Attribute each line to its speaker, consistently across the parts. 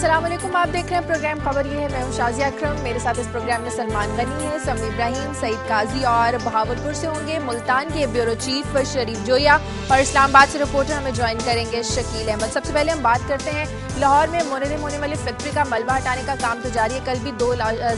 Speaker 1: अस्सलाम वालेकुम, आप देख रहे हैं प्रोग्राम खबर ये है। मैं हूं शाजिया अकरम। मेरे साथ इस प्रोग्राम में सलमान गनी है, समी इब्राहिम, सईद काजी और बहावलपुर से होंगे मुल्तान के ब्यूरो चीफ शरीफ जोया और इस्लामाबाद से रिपोर्टर हमें ज्वाइन करेंगे शकील अहमद। सबसे पहले हम बात करते हैं लाहौर में मुनहदम होने वाली फैक्ट्री का मलबा हटाने का काम तो जारी है। कल भी 2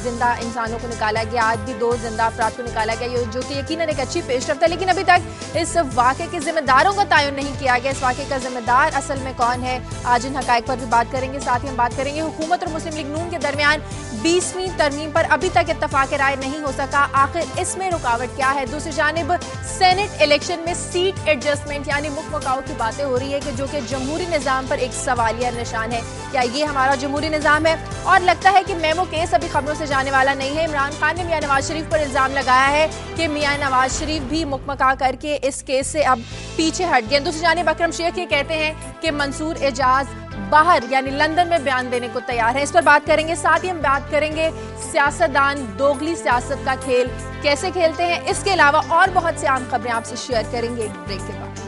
Speaker 1: जिंदा इंसानों को निकाला गया, आज भी 2 जिंदा अफराद को निकाला गया, जो कि यकीनन एक अच्छी पेशरफ्त है। लेकिन अभी तक इस वाक़े के जिम्मेदारों का तयन नहीं किया गया। इस वाक़े का जिम्मेदार असल में कौन है, आज इन हकायक पर भी बात करेंगे। साथ ही हम बात करेंगे हुकूमत और मुस्लिम लीग नून के दरमियान 20वीं तरमीम पर अभी तक इत्तफाक राय नहीं हो सका। आखिर इसमें रुकावट क्या है? दूसरी जानिब सेनेट इलेक्शन में सीट एडजस्टमेंट यानी मुकमकाओ की बातें हो रही है कि जो कि जमहूरी निज़ाम पर एक सवालिया निशान है। क्या ये हमारा जमहूरी निज़ाम है? और लगता है कि मेमो केस अभी खबरों से जाने वाला नहीं है। इमरान खान ने मियां नवाज शरीफ पर इल्जाम लगाया है कि मियां नवाज शरीफ भी मुकमका करके इस केस से अब पीछे हट गए। दूसरी जानिब अकरम शेख ये कहते हैं कि मंसूर एजाज बाहर यानी लंदन में बयान देने को तैयार है। इस पर बात करेंगे। साथ ही हम बात करेंगे सियासतदान दोगली सियासत का खेल कैसे खेलते हैं। इसके अलावा और बहुत सी आम खबरें आपसे शेयर करेंगे एक ब्रेक के बाद।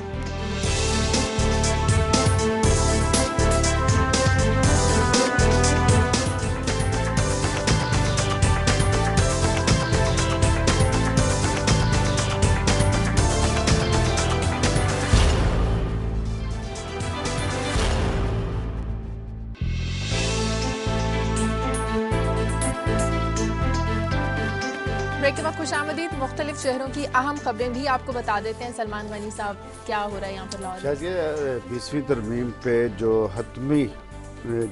Speaker 1: ब्रेक के बाद खुशामदीद। मुख्तलिफ शहरों की अहम खबरें भी आपको बता देते हैं। सलमान गनी साहब, क्या हो रहा है यहाँ पर लाहौर?
Speaker 2: शायद ये 20वीं तरमीम पे जो हतमी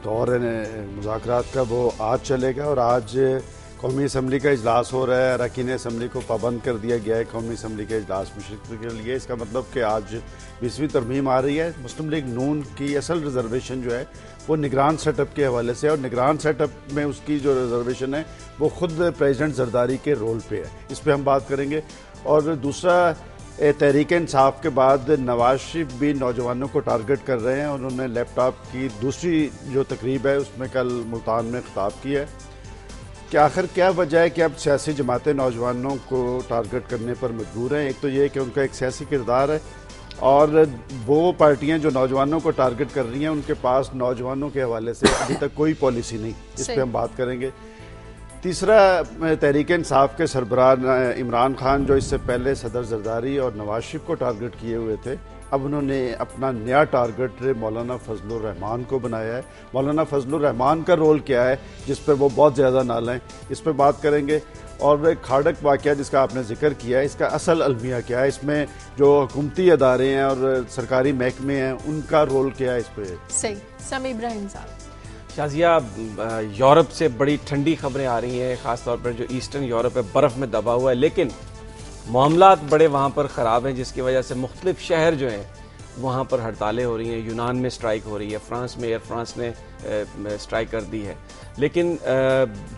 Speaker 2: दौर है मुज़ाकरात का वो आज चलेगा और आज कौमी असम्बली का इजलास हो रहा है। अरकान असम्बली को पाबंद कर दिया गया है कौमी असम्बली के इजलास में शिरकत के लिए। इसका मतलब कि आज 20वीं तरमीम आ रही है। मुस्लिम लीग नून की असल रिजर्वेशन जो है वो निगरान सेटअप के हवाले से, और निगरान सेटअप में उसकी जो रिजर्वेशन है वो खुद प्रेसिडेंट जरदारी के रोल पे है। इस पर हम बात करेंगे। और दूसरा, तहरीक इंसाफ के बाद नवाज शरीफ भी नौजवानों को टारगेट कर रहे हैं। उन्होंने लैपटॉप की दूसरी जो तकरीब है उसमें कल मुल्तान में खिताब किया है कि आखिर क्या वजह है कि अब सियासी जमातें नौजवानों को टारगेट करने पर मजबूर हैं। एक तो ये कि उनका एक सियासी किरदार है, और वो पार्टियां जो नौजवानों को टारगेट कर रही हैं उनके पास नौजवानों के हवाले से अभी तक कोई पॉलिसी नहीं। इस पर हम बात करेंगे। तीसरा, तहरीक इंसाफ के सरबराह इमरान खान जो इससे पहले सदर जरदारी और नवाज शरीफ को टारगेट किए हुए थे, अब उन्होंने अपना नया टारगेट मौलाना फजलुर रहमान को बनाया है। मौलाना फजलुर रहमान का रोल क्या है जिस पर वो बहुत ज़्यादा नालें, इस पर बात करेंगे। और खाड़क वाक़या जिसका आपने जिक्र किया है, इसका असल अलमिया क्या है, इसमें जो हुकूमती अदारे हैं और सरकारी महकमे हैं उनका रोल क्या है, इस पर
Speaker 1: सही। समी इब्राहिम साहब।
Speaker 3: शाजिया, यूरोप से बड़ी ठंडी खबरें आ रही हैं, ख़ासतौर पर जो ईस्टर्न यूरोप है बर्फ़ में दबा हुआ है, लेकिन मामलात बड़े वहाँ पर ख़राब हैं, जिसकी वजह से मुख्तलिफ शहर जो हैं वहाँ पर हड़तालें हो रही हैं। यूनान में स्ट्राइक हो रही है, फ्रांस में एयर फ्रांस ने स्ट्राइक कर दी है। लेकिन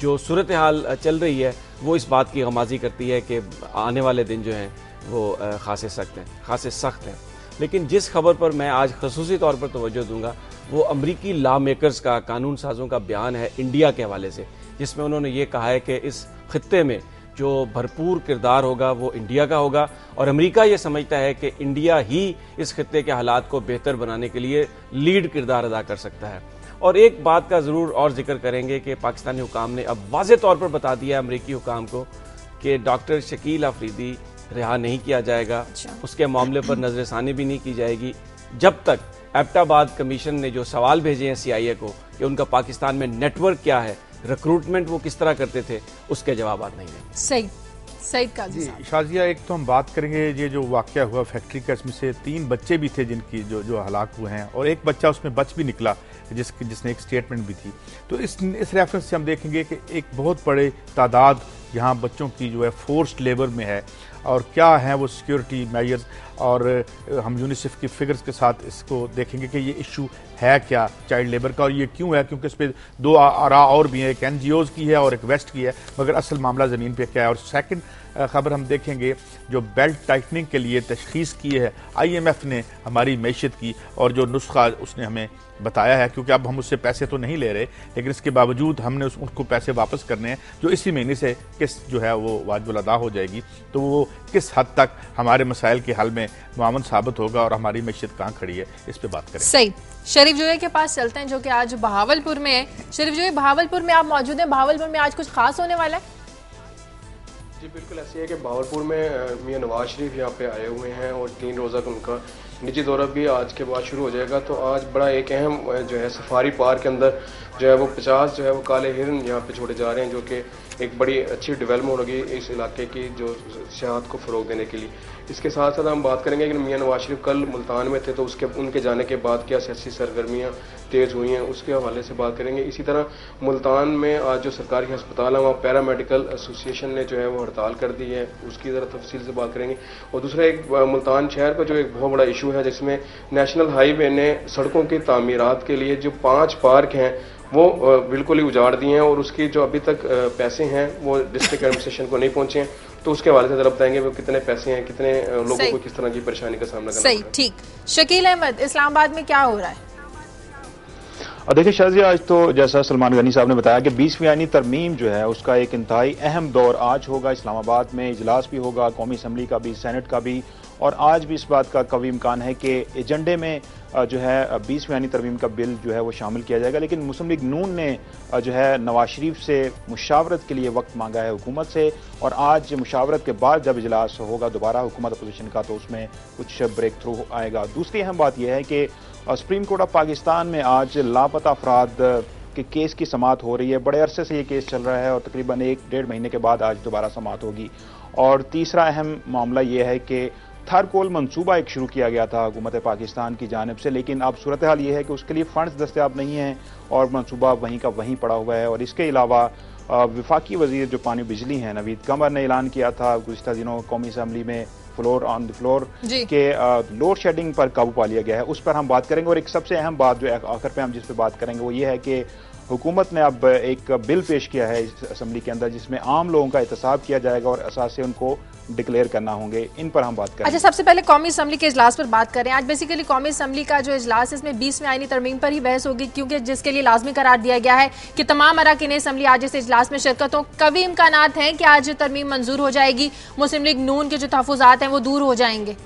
Speaker 3: जो सूरत हाल चल रही है वो इस बात की गमाज़ी करती है कि आने वाले दिन जो हैं वो खासे सख्त हैं। लेकिन जिस खबर पर मैं आज खसूसी तौर पर तवज्जो दूंगा वो अमरीकी लॉ मेकर्स का, कानून साजों का बयान है इंडिया के हवाले से, जिसमें उन्होंने ये कहा है कि इस खित्ते में जो भरपूर किरदार होगा वो इंडिया का होगा, और अमेरिका ये समझता है कि इंडिया ही इस खित्ते के हालात को बेहतर बनाने के लिए लीड किरदार अदा कर सकता है। और एक बात का ज़रूर और जिक्र करेंगे कि पाकिस्तानी हुकाम ने अब वाज़े तौर पर बता दिया अमरीकी हुकाम को कि डॉक्टर शकील अफरीदी रिहा नहीं किया जाएगा। उसके मामले पर नजरसानी भी नहीं की जाएगी जब तक एबटाबाद कमीशन ने जो सवाल भेजे हैं CIA को कि उनका पाकिस्तान में नेटवर्क क्या है, रिक्रूटमेंट वो किस तरह करते थे, उसके जवाब नहीं देंगे।
Speaker 1: सही। सईद काजी
Speaker 4: जी शाजिया, एक तो हम बात करेंगे ये जो वाक़या हुआ फैक्ट्री का, इसमें से 3 बच्चे भी थे जिनकी जो हलाक हुए हैं, और एक बच्चा उसमें बच भी निकला जिसने एक स्टेटमेंट भी थी। तो इस रेफरेंस से हम देखेंगे कि एक बहुत बड़े तादाद यहाँ बच्चों की जो है फोर्स्ड लेबर में है, और क्या है वो सिक्योरिटी मेजर्स, और हम यूनिसेफ की फिगर्स के साथ इसको देखेंगे कि ये इशू है क्या चाइल्ड लेबर का, और ये क्यों है, क्योंकि इस पर 2 आरा और भी हैं, एक NGOs की है और एक वेस्ट की है, मगर असल मामला ज़मीन पे क्या है। और सेकंड खबर हम देखेंगे जो बेल्ट टाइटनिंग के लिए तशखीस की है IMF ने हमारी मैशियत की, और जो नुस्खा उसने हमें बताया है, क्योंकि अब हम उससे पैसे तो नहीं ले रहे लेकिन इसके बावजूद हमने उसको पैसे वापस करने हैं, जो इसी महीने से किस्त जो है वो वाजिब अदा हो जाएगी, तो वो किस हद तक हमारे मसाइल के हल में मुआवन साबित होगा और हमारी मैशियत कहाँ खड़ी है, इस पर बात करें।
Speaker 1: सही, शरीफ जोया के पास चलते हैं जो कि आज बहावलपुर में है। शरीफ जोया, बहावलपुर में आप मौजूद हैं, बहावलपुर में आज कुछ खास होने वाला है?
Speaker 5: जी बिल्कुल ऐसे है कि बहावलपुर में मियां नवाज शरीफ यहाँ पे आए हुए हैं और 3 रोज़ा का उनका निजी दौरा भी आज के बाद शुरू हो जाएगा। तो आज बड़ा एक अहम जो है सफारी पार्क के अंदर जो है वो 50 जो है वो काले हिरन यहाँ पे छोड़े जा रहे हैं, जो कि एक बड़ी अच्छी डेवलपमेंट होगी इस इलाके की जो सियाहत को फ़रोग देने के लिए। इसके साथ साथ हम बात करेंगे कि मियां नवाज शरीफ कल मुल्तान में थे, तो उनके जाने के बाद क्या सियासी सरगर्मियाँ तेज़ हुई हैं उसके हवाले से बात करेंगे। इसी तरह मुल्तान में आज जो सरकारी अस्पताल है वहाँ पैरामेडिकल एसोसिएशन ने जो है वो हड़ताल कर दी है, उसकी ज़रा तफसील से बात करेंगे। और दूसरा एक मुल्तान शहर का जो एक बहुत बड़ा इशू है जिसमें नेशनल हाईवे ने सड़कों की तामीरात के लिए जो 5 पार्क हैं वो बिल्कुल ही उजाड़ दिए हैं और उसकी जो अभी तक पैसे हैं वो डिस्ट्रिक्ट एडमिनिस्ट्रेशन को नहीं पहुंचे हैं। तो उसके हवाले से जरा बताएंगे वो कितने पैसे हैं, कितने लोगों को किस तरह की परेशानी का सामना करना
Speaker 1: सही, ठीक। शकील अहमद, इस्लामाबाद में क्या हो रहा है?
Speaker 6: और देखिए शाजिया, आज तो जैसा सलमान गनी साहब ने बताया कि 20वीं आईनी तरमीम जो है उसका एक इंतहाई अहम दौर आज होगा। इस्लामाबाद में इजलास भी होगा, कौमी असम्बली का भी, सेनेट का भी, और आज भी इस बात का कवी इम्कान है कि एजेंडे में जो है 20वीं आईनी तरमीम का बिल जो है वो शामिल किया जाएगा। लेकिन मुस्लिम लीग नून ने जो है नवाज शरीफ से मुशावरत के लिए वक्त मांगा है हुकूमत से, और आज मुशावरत के बाद जब इजलास होगा दोबारा हुकूमत अपोजिशन का तो उसमें कुछ ब्रेक थ्रू आएगा। दूसरी अहम बात यह है कि सुप्रीम कोर्ट ऑफ पाकिस्तान में आज लापता अफराद के केस की समाअत हो रही है। बड़े अरसे से ये केस चल रहा है और तकरीबन 1-1.5 महीने के बाद आज दोबारा समाअत होगी। और तीसरा अहम मामला ये है कि थरकोल मंसूबा एक शुरू किया गया था हुकूमत पाकिस्तान की जानिब से, लेकिन अब सूरत हाल ये है कि उसके लिए फंड्स दस्तयाब नहीं हैं और मंसूबा वहीं का वहीं पड़ा हुआ है। और इसके अलावा वफाकी वजीर जो पानी बिजली हैं नवीद कमर ने ऐलान किया था गुज़िश्ता दिनों कौमी असम्बली में फ्लोर ऑन द फ्लोर के लोड शेडिंग पर काबू पा लिया गया है, उस पर हम बात करेंगे। और एक सबसे अहम बात जो आखिर पे हम जिस पे बात करेंगे वो ये है कि हुकूमत ने अब एक बिल पेश किया है इस असम्बली के अंदर जिसमें आम लोगों का एहतसाब किया जाएगा और असासे उनको डिक्लेयर करना होंगे। इन पर हम बात करें।
Speaker 1: अच्छा, सबसे पहले कौमी असम्बली के इजलास पर बात करें। आज बेसिकली कौमी असम्बली का जो इजलास है इसमें 20वीं आईनी तरमीम पर ही बहस होगी, क्योंकि जिसके लिए लाजमी करार दिया गया है कि तमाम अरकान असम्बली आज इस इजलास में शिरकत हो। कभी इम्कानात हैं कि आज तरमीम मंजूर हो जाएगी, मुस्लिम लीग नून के जो तहफ़्फ़ुज़ात हैं वो दूर हो जाएंगे?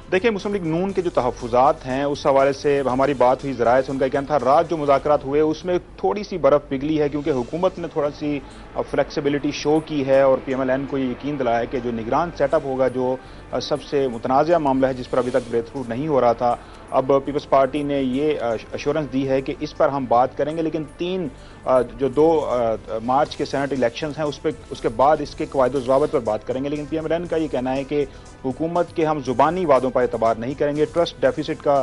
Speaker 6: देखिए, मुस्लिम लीग नून के जो तहफ़्फ़ुज़ात हैं उस हवाले से हमारी बात हुई ज़राए से, उनका कहना था रात जो मुज़ाकरात हुए उसमें थोड़ी सी बर्फ़ पिघली है क्योंकि हुकूमत ने थोड़ा सी फ्लेक्सिबिलिटी शो की है और PMLN को ये यकीन दिलाया है कि जो निगरान सेटअप होगा, जो सबसे मुतनाज़ा मामला है जिस पर अभी तक ब्रेक थ्रू नहीं हो रहा था, अब पीपल्स पार्टी ने ये अश्योरेंस दी है कि इस पर हम बात करेंगे, लेकिन 2 मार्च के सेनेट इलेक्शंस हैं उसके बाद इसके कवायद ज़वाबित पर बात करेंगे। लेकिन PMLN का ये कहना है कि हुकूमत के हम ज़ुबानी वादों पर एतबार नहीं करेंगे। ट्रस्ट डेफिसिट का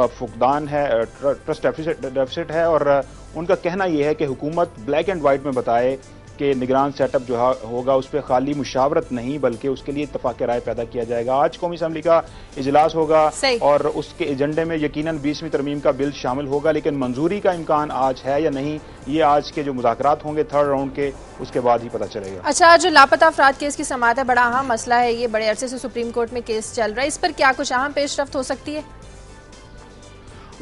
Speaker 6: फुकदान है, ट्रस्ट डेफिसिट है, और उनका कहना यह है कि हुकूमत ब्लैक एंड वाइट में बताए कि निगरान सेटअप जो होगा उस पर खाली मुशावरत नहीं बल्कि उसके लिए इत्तफाक राय पैदा किया जाएगा। आज कौमी असम्बली का इजलास होगा और उसके एजेंडे में यकीनन 20वीं तरमीम का बिल शामिल होगा, लेकिन मंजूरी का इम्कान आज है या नहीं ये आज के जो मुज़ाकरात होंगे 3rd राउंड के उसके बाद ही पता चलेगा।
Speaker 1: अच्छा, जो लापता अफराद केस की समाअत है बड़ा अहम मसला है, ये बड़े अरसे से सुप्रीम कोर्ट में केस चल रहा है, इस पर क्या कुछ अहम पेशरफ्त हो सकती है?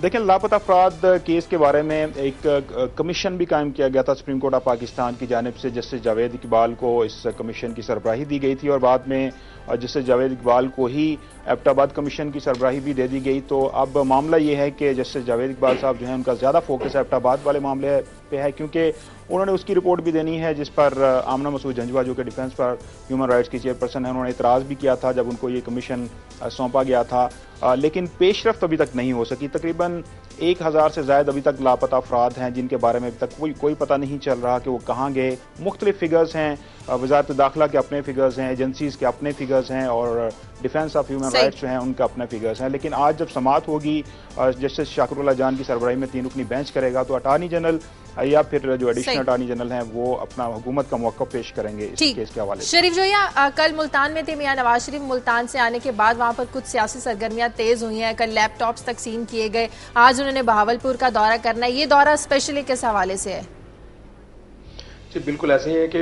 Speaker 6: देखें, लापता अफराद केस के बारे में एक कमीशन भी कायम किया गया था सुप्रीम कोर्ट ऑफ पाकिस्तान की जानिब से। जस्टिस जावेद इकबाल को इस कमीशन की सरबराही दी गई थी और बाद में जस्टिस जावेद इकबाल को ही एबटाबाद कमीशन की सरबराही भी दे दी गई। तो अब मामला ये है कि जस्टिस जावेद इकबाल साहब जो है उनका ज़्यादा फोकस एबटाबाद वाले मामले पे है, क्योंकि उन्होंने उसकी रिपोर्ट भी देनी है जिस पर आमना मसूद जंजवा जो कि डिफेंस पर ह्यूमन राइट्स की चेयरपर्सन है, उन्होंने इतराज़ भी किया था जब उनको ये कमीशन सौंपा गया था, लेकिन पेशरफ्त अभी तक नहीं हो सकी। तकरीबन 1000 से ज़ायद अभी तक लापता अफराद हैं जिनके बारे में अभी तक कोई पता नहीं चल रहा कि वो कहाँ गए। मुख्तलिफ फिगर्स हैं, वज़ारत दाखिला के अपने फिगर्स हैं, एजेंसीज के अपने फिगर्स हैं और डिफेंस ऑफ ह्यूमन राइट्स जो हैं उनके अपने फिगर्स हैं। लेकिन आज जब समाअत होगी जस्टिस शाकिरुल्लाह जान की सरबराही में 3 रुकनी बेंच करेगा तो अटार्नी जनरल या फिर जो एडिशनल अटार्नी जनरल हैं वो अपना हुकूमत का मौक़िफ़ पेश करेंगे इस केस के हवाले से।
Speaker 1: शरीफ जोया कल मुल्तान में थे मियां नवाज शरीफ, मुल्तान से आने के बाद वहाँ पर कुछ सियासी सरगर्मियाँ तेज़ हुई हैं, कल लैपटॉप्स तकसीम किए गए, आज उन्होंने बहावलपुर का दौरा करना है, ये दौरा स्पेशली किस हवाले से है?
Speaker 5: जी बिल्कुल ऐसे ही है कि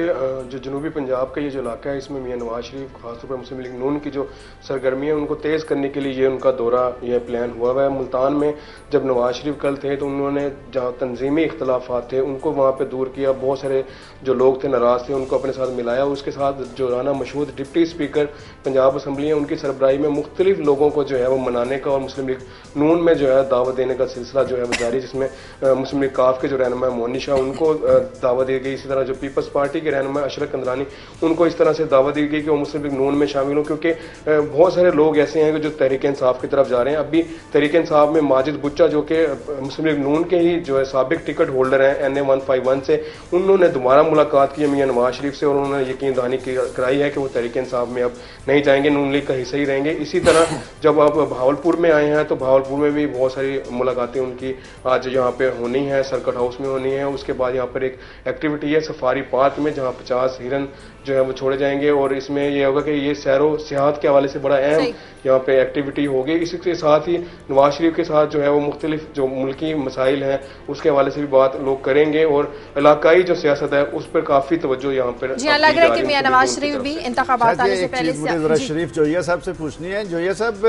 Speaker 5: जो जनूबी पंजाब का ये जो इलाका है इसमें मियां नवाज शरीफ खासतौर पर मुस्लिम लीग नून की जो सरगर्मी है उनको तेज़ करने के लिए ये उनका दौरा ये प्लान हुआ है। मुल्तान में जब नवाज शरीफ कल थे तो उन्होंने जहाँ तंजीमी इख्तलाफात थे उनको वहाँ पर दूर किया, बहुत सारे जो लोग थे नाराज़ थे उनको अपने साथ मिलाया। उसके साथ जो Rana Mashhood deputy speaker Punjab assembly है उनकी सरबराही में मुख्तलिफ लोगों को जो है वो मनाने का और मुस्लिम लीग नून में जो है दावत देने का सिलसिला जो है वो जारी, जिसमें मुस्लिम लीग काफ के जो रहनुमा मोनी शाह उनको दावत दी गई। इसी तरह जो पीपल्स पार्टी के रहनुमा अशरफ कंदरानी उनको इस तरह से दावत दी गई कि वो मुस्लिम लीग नून में शामिल हो, क्योंकि बहुत सारे लोग ऐसे हैं जो तहरीक इंसाफ की तरफ जा रहे हैं। अभी तहरीक इंसाफ में माजिद बुच्चा जो कि मुस्लिम लीग नून के ही जो है साबिक टिकट होल्डर हैं NA 151 से, उन्होंने दोबारा मुलाकात की मियां नवाज शरीफ से और उन्होंने यकीन दहानी कराई है कि वो तहरीक इंसाफ में अब नहीं जाएंगे, नून लीग का हिस्सा ही रहेंगे। इसी तरह जब आप भावलपुर में आए हैं तो भावलपुर में भी बहुत सारी मुलाकातें उनकी आज यहाँ पे होनी है, सर्किट हाउस में होनी है। उसके बाद यहाँ पर एक एक्टिविटी है सफारी पार्क में जहाँ 50 हिरन जो है वो छोड़े जाएंगे और इसमें ये होगा कि ये सैरो सियाहत के हवाले से बड़ा अहम यहाँ पे एक्टिविटी होगी। इसके साथ ही नवाज शरीफ के साथ जो है वो मुख्तलिफ जो मुल्की मसाइल हैं उसके हवाले से भी बात लोग करेंगे और इलाकाई जो सियासत है उस पर काफी तवज्जो यहाँ पर
Speaker 1: जी हाँ, लग रहा है कि मियां नवाज शरीफ भी इंतखाबात आने से पहले
Speaker 2: मुझे शरीफ जोया साहब से पूछनी है। जोया साहब,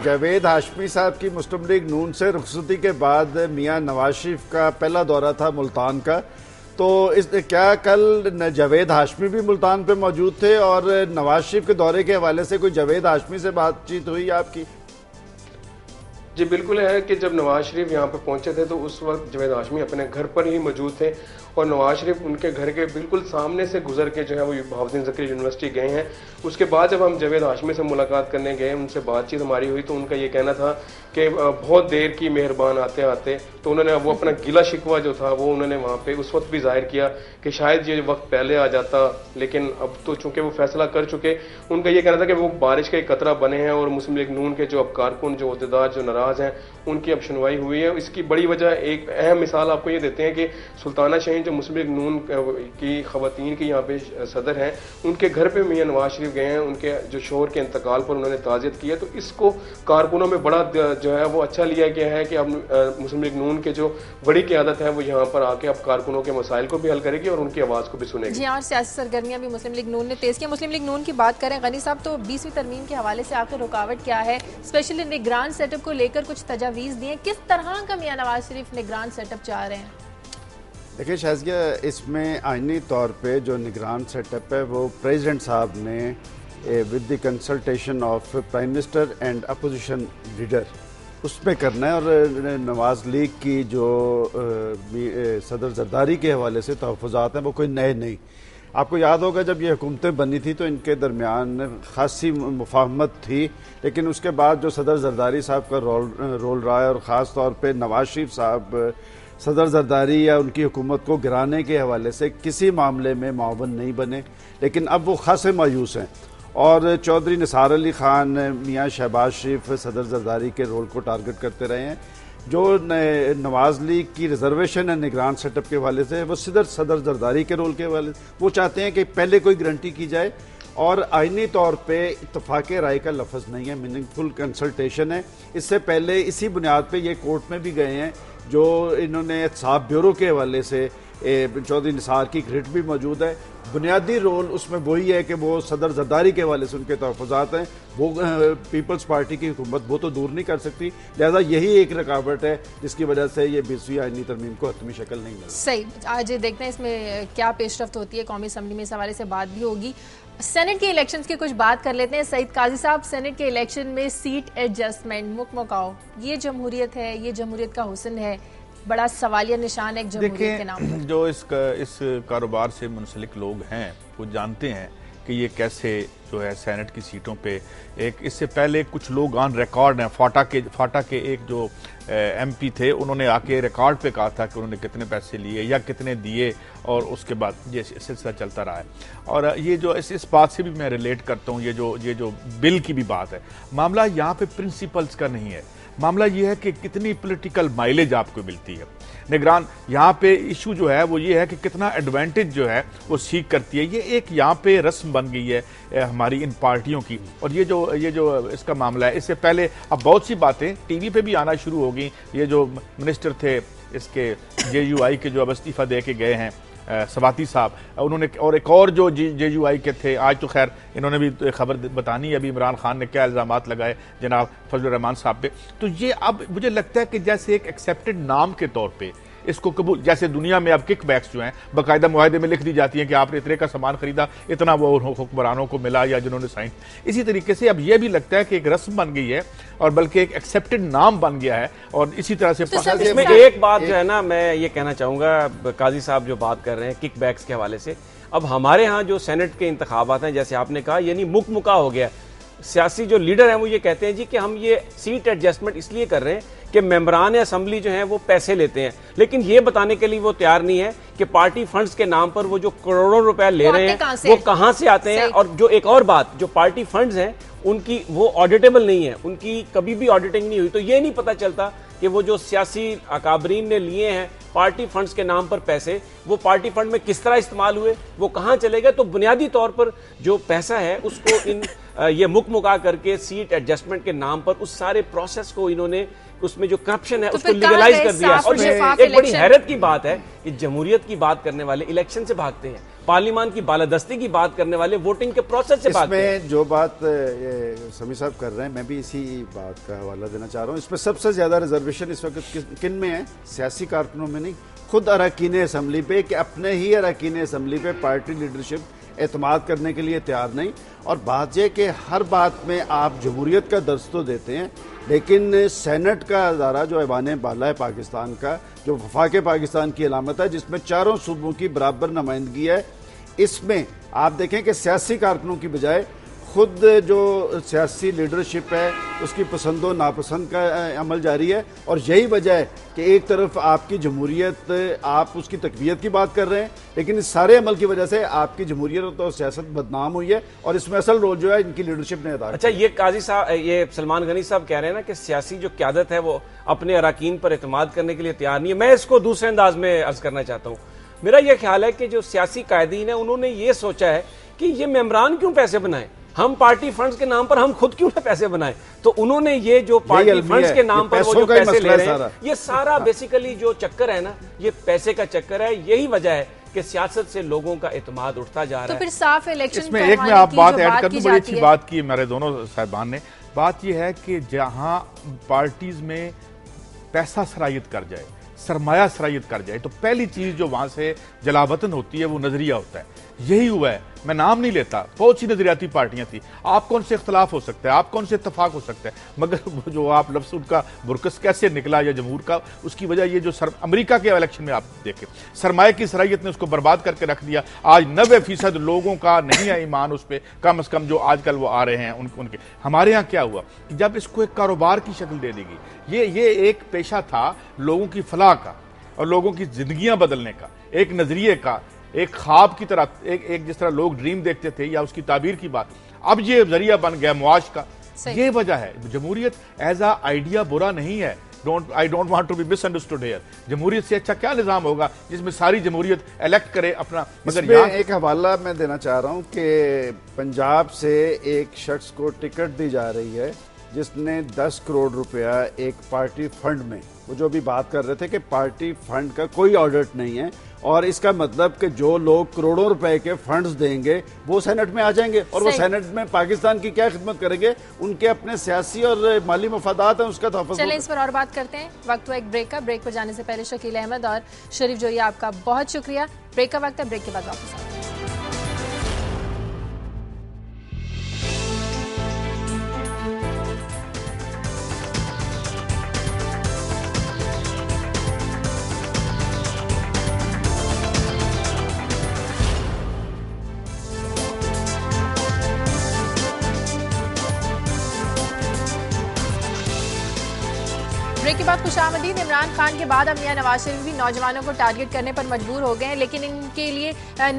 Speaker 2: जावेद हाशमी साहब की मुस्लिम लीग नून से रुखसती के बाद मियां नवाज शरीफ का पहला दौरा था मुल्तान का, तो इस क्या कल जावेद हाशमी भी मुल्तान पे मौजूद थे और नवाज शरीफ के दौरे के हवाले से कोई जावेद हाशमी से बातचीत हुई आपकी?
Speaker 5: जी बिल्कुल है कि जब नवाज शरीफ यहाँ पे पहुंचे थे तो उस वक्त जावेद हाशमी अपने घर पर ही मौजूद थे और नवाज शरीफ उनके घर के बिल्कुल सामने से गुजर के जो है वो बहाउद्दीन ज़करी यूनिवर्सिटी गए हैं। उसके बाद जब हम जावेद हाशमी से मुलाकात करने गए, उनसे बातचीत हमारी हुई तो उनका ये कहना था कि बहुत देर की मेहरबान आते आते, तो उन्होंने वो अपना गिला शिकवा जो था वो उन्होंने वहाँ पे उस वक्त भी जाहिर किया कि शायद ये वक्त पहले आ जाता, लेकिन अब तो चूंकि वो फैसला कर चुके। उनका ये कहना था कि वो बारिश का एक कतरा बने हैं और मुस्लिम लीग नून के जो अब कारकुन जो अहदेदार जो नाराज हैं उनकी अब सुनवाई हुई है। इसकी बड़ी वजह एक अहम मिसाल आपको ये देते हैं कि सुल्ताना शहीन जो मुस्लिम लीग नून की खवातीन की यहाँ पे सदर हैं, उनके घर पे मियां नवाज शरीफ गए हैं, उनके जो शोहर के इंतकाल पर उन्होंने ताज़ियत की है। तो इसको कारकुनों में बड़ा जो है वो अच्छा लिया गया है कि अब मुस्लिम लीग नून के जो बड़ी क़यादत है वो यहाँ पर आके अब कारकुनों के मसाइल को भी हल करेगी और उनकी आवाज़ को भी सुनेगी।
Speaker 1: जी हाँ, सियासी सरगर्मियाँ भी मुस्लिम लीग नून ने तेज़ किया। मुस्लिम लीग नून की बात करें गनी साहब, तो 20वीं तरमीम के हवाले से आखिर रुकावट क्या है? स्पेशली निगरान सेटअप को लेकर कुछ तजावीज़ दिए, किस तरह का मियां नवाज शरीफ निगरान सेटअप चाह रहे हैं?
Speaker 2: देखिए शाज़िया, इसमें आइनी तौर पे जो निगरान सेटअप है वो प्रेसिडेंट साहब ने with the consultation of prime minister and opposition leader उसमें करना है और नवाज लीग की जो सदर जरदारी के हवाले से तहफ़्फ़ुज़ात हैं वो कोई नए नहीं। आपको याद होगा जब ये हुकूमतें बनी थी तो इनके दरमियान खासी मुफाहमत थी, लेकिन उसके बाद जो सदर जरदारी साहब का रोल रहा है और ख़ास तौर पे नवाज शरीफ साहब सदर जरदारी या उनकी हुकूमत को गिराने के हवाले से किसी मामले में मावन नहीं बने, लेकिन अब वो खासे मायूस हैं और चौधरी निसार अली ख़ान मियां शहबाज शरीफ सदर जरदारी के रोल को टारगेट करते रहे हैं। जो नवाज लीग की रिजर्वेशन है निगरान सेटअप के हवाले से वो सदर जरदारी के रोल के हवाले से वो चाहते हैं कि पहले कोई गारंटी की जाए और आइनी तौर पे इत्तफाक राय का लफ्ज़ नहीं है, मीनिंगफुल कंसल्टेशन है। इससे पहले इसी बुनियाद पे ये कोर्ट में भी गए हैं, जो इन्होंने एहतसाब ब्यूरो के हवाले से चौधरी निसार की रिट भी मौजूद है। बुनियादी रोल उसमें वही है कि वो सदर जरदारी के हवाले से उनके तहफ़्फ़ुज़ात हैं, वो पीपल्स पार्टी की हुकूमत वो तो दूर नहीं कर सकती, लिहाजा यही एक रुकावट है जिसकी वजह से ये 20वीं आइनी तरमीम को हतमी शक्ल नहीं मिली।
Speaker 1: सही, आज देखते हैं इसमें क्या पेशरफ्त होती है। कौमी असम्बली में इस हवाले से बात भी होगी। सेनेट के इलेक्शंस की कुछ बात कर लेते हैं। सईद काजी साहब, सेनेट के इलेक्शन में सीट एडजस्टमेंट मुकमकाओ, ये जमहूरियत है, ये जमहूरियत का हुस्न है, बड़ा सवालिया निशान है एक जमहूरियत के नाम पर।
Speaker 4: जो इस कारोबार से मुंसलिक लोग हैं वो जानते हैं कि ये कैसे जो है सेनेट की सीटों पे एक इससे पहले कुछ लोग ऑन रिकॉर्ड हैं। फाटा के एक जो एमपी थे उन्होंने आके रिकॉर्ड पे कहा था कि उन्होंने कितने पैसे लिए या कितने दिए और उसके बाद ये सिलसिला चलता रहा है। और ये जो इस बात से भी मैं रिलेट करता हूँ, ये जो बिल की भी बात है, मामला यहाँ पे प्रिंसिपल्स का नहीं है, मामला ये है कि कितनी पॉलिटिकल माइलेज आपको मिलती है। निगरान यहाँ पे इशू जो है वो ये है कि कितना एडवांटेज जो है वो सीख करती है। ये एक यहाँ पे रस्म बन गई है हमारी इन पार्टियों की। और ये जो इसका मामला है, इससे पहले अब बहुत सी बातें टीवी पे भी आना शुरू हो गई। ये जो मिनिस्टर थे इसके JUI के जो अब इस्तीफा दे के गए हैं सवाती साहब, उन्होंने, और एक और जो JUI के थे, आज तो खैर इन्होंने भी खबर बतानी है अभी इमरान खान ने क्या इल्ज़ामात लगाए जनाब फजलुर रहमान साहब पे। तो ये अब मुझे लगता है कि जैसे एक एक्सेप्टेड नाम के तौर पे इसको कबूल, जैसे दुनिया में अब किक बैक्स जो हैं बाकायदा मुआहदे में लिख दी जाती हैं कि आपने इतने का सामान खरीदा, इतना वो हुक्मरानों को मिला या जिन्होंने साइन, इसी तरीके से अब ये भी लगता है कि एक रस्म बन गई है और बल्कि एक एक्सेप्टेड नाम बन गया है। और इसी तरह से
Speaker 3: इसमें एक बात जो है ना, मैं ये कहना चाहूंगा, काजी साहब जो बात कर रहे हैं किक बैक्स के हवाले से, अब हमारे यहाँ जो सेनेट के इंतखाबात हैं, जैसे आपने कहा, यानी मुका हो गया। सियासी जो लीडर हैं वो ये कहते हैं जी कि हम ये सीट एडजस्टमेंट इसलिए कर रहे हैं कि मेंबरान असम्बली जो हैं वो पैसे लेते हैं, लेकिन ये बताने के लिए वो तैयार नहीं है कि पार्टी फंड्स के नाम पर वो जो करोड़ों रुपए ले रहे हैं वो कहां से आते हैं। और जो एक और बात, जो पार्टी फंड्स हैं उनकी वो ऑडिटेबल नहीं है, उनकी कभी भी ऑडिटिंग नहीं हुई, तो ये नहीं पता चलता कि वो जो सियासी अकाबरीन ने लिए हैं पार्टी फंड्स के नाम पर पैसे, वो पार्टी फंड में किस तरह इस्तेमाल हुए, वो कहां चले गए। तो बुनियादी तौर पर जो पैसा है उसको इन ये मुका करके सीट एडजस्टमेंट के नाम पर उस सारे प्रोसेस को इन्होंने, उसमें जो करप्शन है उसको लीगलाइज कर दिया। और एक बड़ी हैरत की बात है कि जमहूरियत की बात करने वाले इलेक्शन से भागते हैं, पार्लियामान की बालादस्ती की बात करने वाले वोटिंग के प्रोसेस से भागते हैं।
Speaker 2: जो बात समी साहब कर रहे हैं, मैं भी इसी बात का हवाला देना चाह रहा हूँ। इसमें सबसे ज्यादा रिजर्वेशन इस वक्त किन में है? सियासी कारकुनों में नहीं, खुद अरकान असम्बली पे, कि अपने ही अरकान असम्बली पे पार्टी लीडरशिप एतमाद करने के लिए तैयार नहीं। और बात यह कि हर बात में आप जमहूरियत का दर्ज तो देते हैं, लेकिन सेनेट का अदारा जो ऐवान बाला है पाकिस्तान का, जो वफाक पाकिस्तान की अलामत है, जिसमें चारों सूबों की बराबर नुमाइंदगी है, इसमें आप देखें कि सियासी कारकुनों की बजाय खुद जो सियासी लीडरशिप है उसकी पसंद व नापसंद का अमल जारी है। और यही वजह है कि एक तरफ आपकी जमहूरियत, आप उसकी तकवीयत की बात कर रहे हैं, लेकिन इस सारे अमल की वजह से आपकी जमहूरियत और सियासत बदनाम हुई है, और इसमें असल रोल जो है इनकी लीडरशिप ने अदा किया।
Speaker 3: अच्छा, ये काजी साहब, ये सलमान गनी साहब कह रहे हैं ना कि सियासी जो क़यादत है वो अपने अरकान पर एतमाद करने के लिए तैयार नहीं है। मैं इसको दूसरे अंदाज में अर्ज करना चाहता हूँ। मेरा यह ख्याल है कि जो सियासी कायदीन है उन्होंने ये सोचा है कि ये मेंबरान क्यों पैसे बनाए, हम पार्टी फंड्स के नाम पर हम खुद क्यों ना पैसे बनाए। तो उन्होंने ये जो पार्टी फंड्स के नाम पर वो जो पैसे ले रहे हैं, ये सारा बेसिकली जो चक्कर है ना, ये पैसे का चक्कर है। यही वजह है कि सियासत से लोगों का एतमाद उठता जा रहा है।
Speaker 1: तो फिर साफ इलेक्शन
Speaker 4: इसमें एक में आप बात ऐड कर दूं, बड़ी अच्छी बात की मेरे दोनों साहिबान ने। बात यह है कि जहां पार्टीज में पैसा सरायत कर जाए, सरमाया सरायत कर जाए, तो पहली चीज जो वहां से जलावतन होती है वो नजरिया होता है। यही हुआ है, मैं नाम नहीं लेता, बहुत सी नजरियाती पार्टियां थी, आपको उनसे इख्तलाफ हो सकता है, आपको उनसे इत्तफाक हो सकता है, मगर जो आप लफ्ज़ उनका बुरकस कैसे निकला या जमहूर का, उसकी वजह ये जो अमेरिका के इलेक्शन में आप देखें, सरमाए की सरायत ने उसको बर्बाद करके रख दिया। आज 90% लोगों का नहीं है ईमान उस पर, कम से कम जो आजकल वो आ रहे हैं उनके। हमारे यहाँ क्या हुआ कि जब इसको एक कारोबार की शक्ल दे दी गई, ये एक पेशा था लोगों की फलाह का और लोगों की जिंदगियां बदलने का, एक नजरिए का, एक ख्वाब की तरह, एक जिस तरह लोग ड्रीम देखते थे या उसकी ताबीर की बात, अब ये जरिया बन गया मुआश का। ये वजह है। जमहूरियत एज आ आइडिया बुरा नहीं है, I don't want to be misunderstood here. जमहूरियत से अच्छा क्या निजाम होगा जिसमें सारी जमहूरियत इलेक्ट करे अपना। मगर यहाँ
Speaker 2: एक हवाला मैं देना चाह रहा हूँ कि पंजाब से एक शख्स को टिकट दी जा रही है जिसने 10 करोड़ रुपया एक पार्टी फंड में, वो जो भी बात कर रहे थे कि पार्टी फंड का कोई ऑडिट नहीं है, और इसका मतलब कि जो लोग करोड़ों रुपए के फंड्स देंगे वो सेनेट में आ जाएंगे, और वो सेनेट में पाकिस्तान की क्या खिदमत करेंगे, उनके अपने सियासी और माली मफादात हैं, उसका तहफ़्फ़ुज़।
Speaker 1: चलें इस पर और बात करते हैं। वक्त हुआ एक ब्रेक का। ब्रेक पर जाने से पहले शकील अहमद और शरीफ जोया, आपका बहुत शुक्रिया। ब्रेक का वक्त है, ब्रेक के बाद वापस आते हैं। ब्रेक के बाद खुशामदीद। इमरान खान के बाद अब मियां नवाज शरीफ भी नौजवानों को टारगेट करने पर मजबूर हो गए हैं, लेकिन इनके लिए,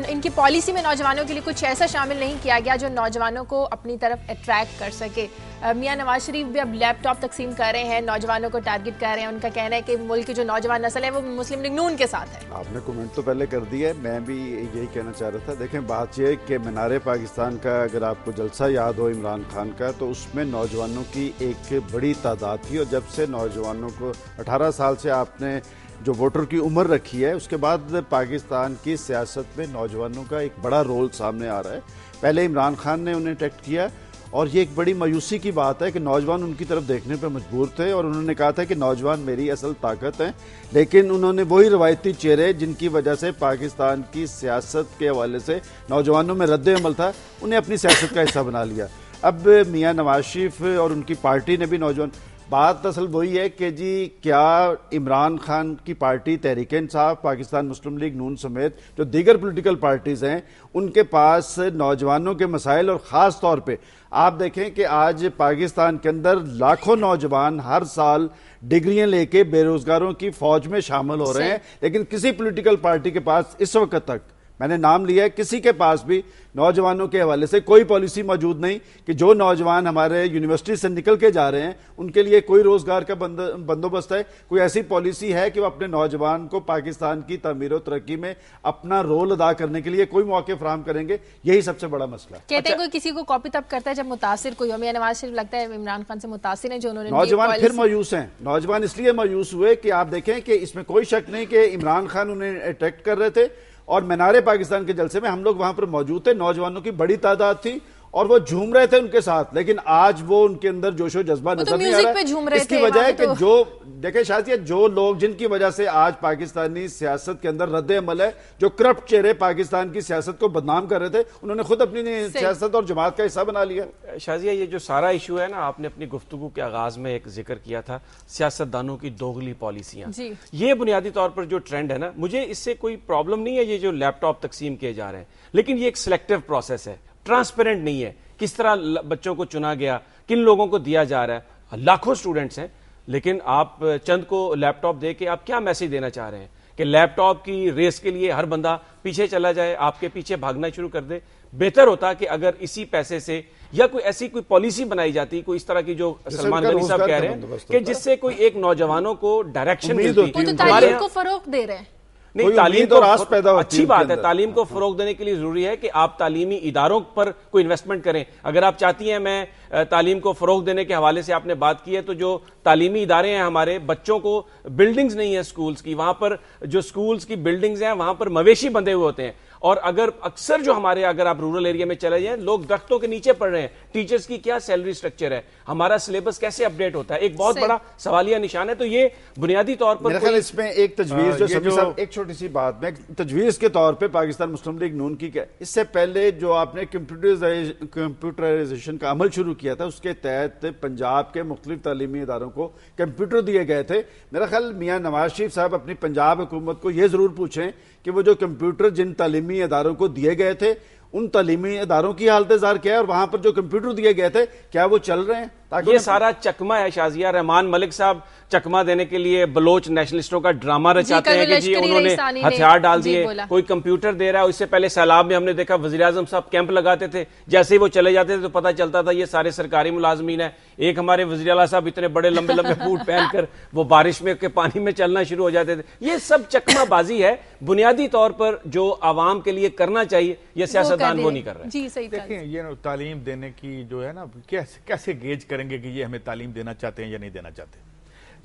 Speaker 1: इनकी पॉलिसी में नौजवानों के लिए कुछ ऐसा शामिल नहीं किया गया जो नौजवानों को अपनी तरफ अट्रैक्ट कर सके। मियां नवाज शरीफ भी अब लैपटॉप तकसीम कर रहे हैं, नौजवानों को टारगेट कर रहे हैं। उनका कहना है कि मुल्क की जो नौजवान नस्ल है वो मुस्लिम लीग नून के साथ है।
Speaker 2: आपने कमेंट तो पहले कर दिया, मैं भी यही कहना चाह रहा था। देखें, बात यह कि मीनारे पाकिस्तान का अगर आपको जलसा याद हो इमरान खान का, तो उसमें नौजवानों की एक बड़ी तादाद थी, और जब से नौजवान नौजवानों को 18 साल से आपने जो वोटर की उम्र रखी है, उसके बाद पाकिस्तान की सियासत में नौजवानों का एक बड़ा रोल सामने आ रहा है। पहले इमरान खान ने उन्हें टेक्ट किया और ये एक बड़ी मायूसी की बात है कि नौजवान उनकी तरफ देखने पर मजबूर थे और उन्होंने कहा था कि नौजवान मेरी असल ताकत है, लेकिन उन्होंने वही रवायती चेहरे जिनकी वजह से पाकिस्तान की सियासत के हवाले से नौजवानों में रद्द अमल था, उन्हें अपनी सियासत का हिस्सा बना लिया। अब मियां नवाज शरीफ और उनकी पार्टी ने भी नौजवान, बात असल वही है कि जी क्या इमरान खान की पार्टी तहरीक इंसाफ, पाकिस्तान मुस्लिम लीग नून समेत जो दीगर पॉलिटिकल पार्टीज हैं, उनके पास नौजवानों के मसाइल, और ख़ास तौर पे आप देखें कि आज पाकिस्तान के अंदर लाखों नौजवान हर साल डिग्रियां लेके बेरोजगारों की फौज में शामिल हो रहे हैं, लेकिन किसी पॉलिटिकल पार्टी के पास इस वक्त तक, मैंने नाम लिया है, किसी के पास भी नौजवानों के हवाले से कोई पॉलिसी मौजूद नहीं कि जो नौजवान हमारे यूनिवर्सिटी से निकल के जा रहे हैं उनके लिए कोई रोजगार का बंदोबस्त है, कोई ऐसी पॉलिसी है कि वो अपने नौजवान को पाकिस्तान की तमीर और तरक्की में अपना रोल अदा करने के लिए कोई मौके फराहम करेंगे। यही सबसे बड़ा मसला है।
Speaker 1: कहते हैं कोई किसी को कॉपी तब करता है जब मुतासिर कोई हो। मियां नवाज शरीफ लगता है इमरान खान से मुतासिर है जो उन्होंने
Speaker 2: नौजवान फिर मायूस हैं। नौजवान इसलिए मायूस हुए कि आप देखें कि इसमें कोई शक नहीं कि इमरान खान उन्हें अटैक कर रहे थे और मीनारे पाकिस्तान के जलसे में हम लोग वहां पर मौजूद थे, नौजवानों की बड़ी तादाद थी और वो झूम रहे थे उनके साथ, लेकिन आज वो उनके अंदर जोशो जज्बा नजर नहीं आ रहा है। इसकी वजह है कि जो देखें शायद जो लोग जिनकी वजह से आज पाकिस्तानी सियासत के अंदर रद्द अमल है, जो करप्ट चेहरे पाकिस्तान की सियासत को बदनाम कर रहे थे, उन्होंने खुद अपनी सियासत और जमात का हिस्सा बना लिया।
Speaker 3: शाजिया, ये जो सारा इशू है ना, आपने अपनी गुफ्तगू के आगाज में एक जिक्र किया था सियासतदानों की दोगली पॉलिसियां, ये बुनियादी तौर पर जो ट्रेंड है ना, मुझे इससे कोई प्रॉब्लम नहीं है ये जो लैपटॉप तकसीम किए जा रहे हैं, लेकिन ये एक सिलेक्टिव प्रोसेस है, ट्रांसपेरेंट नहीं है। किस तरह बच्चों को चुना गया, किन लोगों को दिया जा रहा है, लाखों स्टूडेंट्स हैं, लेकिन आप चंद को लैपटॉप दे के आप क्या मैसेज देना चाह रहे हैं कि लैपटॉप की रेस के लिए हर बंदा पीछे चला जाए, आपके पीछे भागना शुरू कर दे? बेहतर होता कि अगर इसी पैसे से या कोई ऐसी कोई पॉलिसी बनाई जाती, कोई इस तरह की जो सलमान गनी साहब कह रहे हैं कि जिससे कोई एक नौजवानों को डायरेक्शन मिलती।
Speaker 1: तालीम को फरोग दे रहे हैं,
Speaker 3: नहीं, तालीम तो अच्छी बात है, तालीम को फरोग देने के लिए जरूरी है कि आप तालीमी इदारों पर कोई इन्वेस्टमेंट करें। अगर आप चाहती हैं, मैं तालीम को फरोग देने के हवाले से आपने बात की है, तो जो तालीमी इदारे हैं हमारे, बच्चों को बिल्डिंग्स नहीं है स्कूल्स की, वहां पर जो स्कूल्स की बिल्डिंग्स हैं वहां पर मवेशी बंधे हुए होते हैं, और अगर अक्सर जो हमारे, अगर आप रूरल एरिया में चले जाएं, लोग दरख्तों के नीचे पढ़ रहे हैं। टीचर्स की क्या सैलरी स्ट्रक्चर है, हमारा सिलेबस कैसे अपडेट होता है, एक बहुत बड़ा सवालिया निशान है। तो ये बुनियादी तौर पर
Speaker 2: इसमें एक तजवीज जो सभी साहब, एक छोटी सी बात में तजवीज के तौर पे पाकिस्तान मुस्लिम लीग नून की, इससे पहले जो आपने कंप्यूटराइजेशन का अमल शुरू किया था, उसके तहत पंजाब के मुख्तलिफ तालीमी इदारों को कंप्यूटर दिए गए थे। मेरा ख्याल मियां नवाज शरीफ साहब अपनी पंजाब हुकूमत को यह जरूर पूछें कि वो जो कंप्यूटर जिन तालीमी इदारों को दिए गए थे, उन तालीमी इदारों की हालत जार क्या है और वहां पर जो कंप्यूटर दिए गए थे क्या वो चल रहे हैं?
Speaker 3: ये सारा चकमा है शाजिया। रहमान मलिक साहब चकमा देने के लिए बलोच नेशनलिस्टों का ड्रामा रचाते हैं कि जी उन्होंने हथियार डाल दिए, कोई कंप्यूटर दे रहा है। इससे पहले सैलाब में हमने देखा वज़ीर आज़म साहब कैंप लगाते थे, जैसे ही वो चले जाते थे तो पता चलता था ये सारे सरकारी मुलाजमीन है। एक हमारे वज़ीर आला साहब इतने बड़े लंबे लंबे बूट पहनकर वो बारिश में के पानी में चलना शुरू हो जाते थे। ये सब चकमाबाजी है। बुनियादी तौर पर जो आवाम के लिए करना चाहिए ये सियासतदान वो नहीं कर रहे।
Speaker 1: जी सही
Speaker 4: देखिए, ये तालीम देने की जो है ना, कैसे गेज करेंगे कि ये हमें तालीम देना चाहते हैं या नहीं देना चाहते।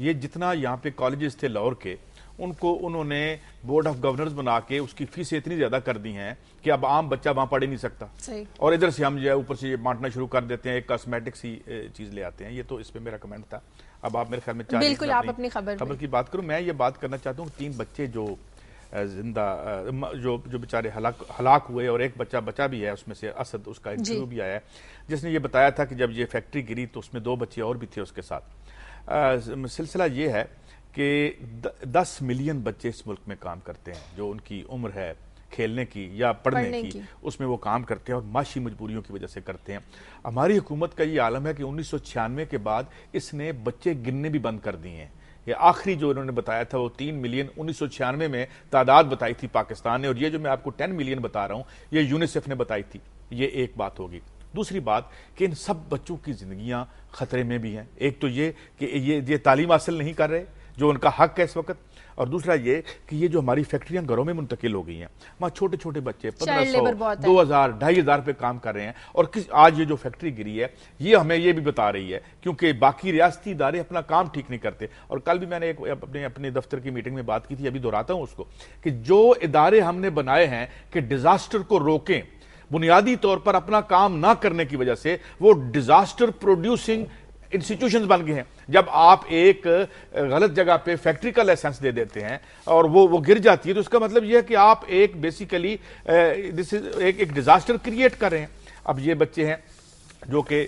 Speaker 4: ये जितना यहाँ पे कॉलेजेस थे लाहौर के, उनको उन्होंने बोर्ड ऑफ गवर्नर्स बना के उसकी फीसें इतनी ज्यादा कर दी हैं कि अब आम बच्चा वहां पढ़ ही नहीं सकता। और इधर से हम जो है ऊपर से बांटना शुरू कर देते हैं, एक कॉस्मेटिक सी चीज ले आते हैं। ये तो इस पे मेरा कमेंट था। अब आप मेरे ख्याल में
Speaker 1: बिल्कुल आप अपनी खबर
Speaker 4: की बात करूं, मैं ये बात करना चाहता हूँ 3 बच्चे जो जिंदा जो बेचारे हलाक हुए और एक बच्चा बचा भी है, उसमें से असद, उसका इंटरव्यू भी आया है, जिसने ये बताया था कि जब ये फैक्ट्री गिरी तो उसमें 2 बच्चे और भी थे उसके साथ। सिलसिला ये है कि 10 मिलियन बच्चे इस मुल्क में काम करते हैं, जो उनकी उम्र है खेलने की या पढ़ने की, उसमें वो काम करते हैं और माशी मजबूरियों की वजह से करते हैं। हमारी हुकूमत का ये आलम है कि 1996 के बाद इसने बच्चे गिनने भी बंद कर दिए हैं। ये आखिरी जो इन्होंने बताया था वो 3 मिलियन 1996 में तादाद बताई थी पाकिस्तान ने, और ये जो मैं आपको 10 मिलियन बता रहा हूं ये यूनिसेफ ने बताई थी। ये एक बात होगी। दूसरी बात कि इन सब बच्चों की जिंदगियां खतरे में भी हैं। एक तो ये कि ये तालीम हासिल नहीं कर रहे जो उनका हक है इस वक्त, और दूसरा ये कि ये जो हमारी फैक्ट्रियां घरों में मुंतकिल हो गई हैं, वहाँ छोटे छोटे बच्चे 1500, 2000, 2500 पे काम कर रहे हैं। और आज ये जो फैक्ट्री गिरी है ये हमें ये भी बता रही है, क्योंकि बाकी रियासती इदारे अपना काम ठीक नहीं करते। और कल भी मैंने अपने दफ्तर की मीटिंग में बात की थी, अभी दोहराता हूं उसको, कि जो इदारे हमने बनाए हैं कि डिजास्टर को रोकें, बुनियादी तौर पर अपना काम ना करने की वजह से वो डिजास्टर प्रोड्यूसिंग इंस्टीट्यूशंस बन गए हैं। जब आप एक गलत जगह पे फैक्ट्री का लाइसेंस दे देते हैं और वो गिर जाती है, तो उसका मतलब यह है कि आप एक बेसिकली एक डिजास्टर क्रिएट कर रहे हैं। अब ये बच्चे हैं जो कि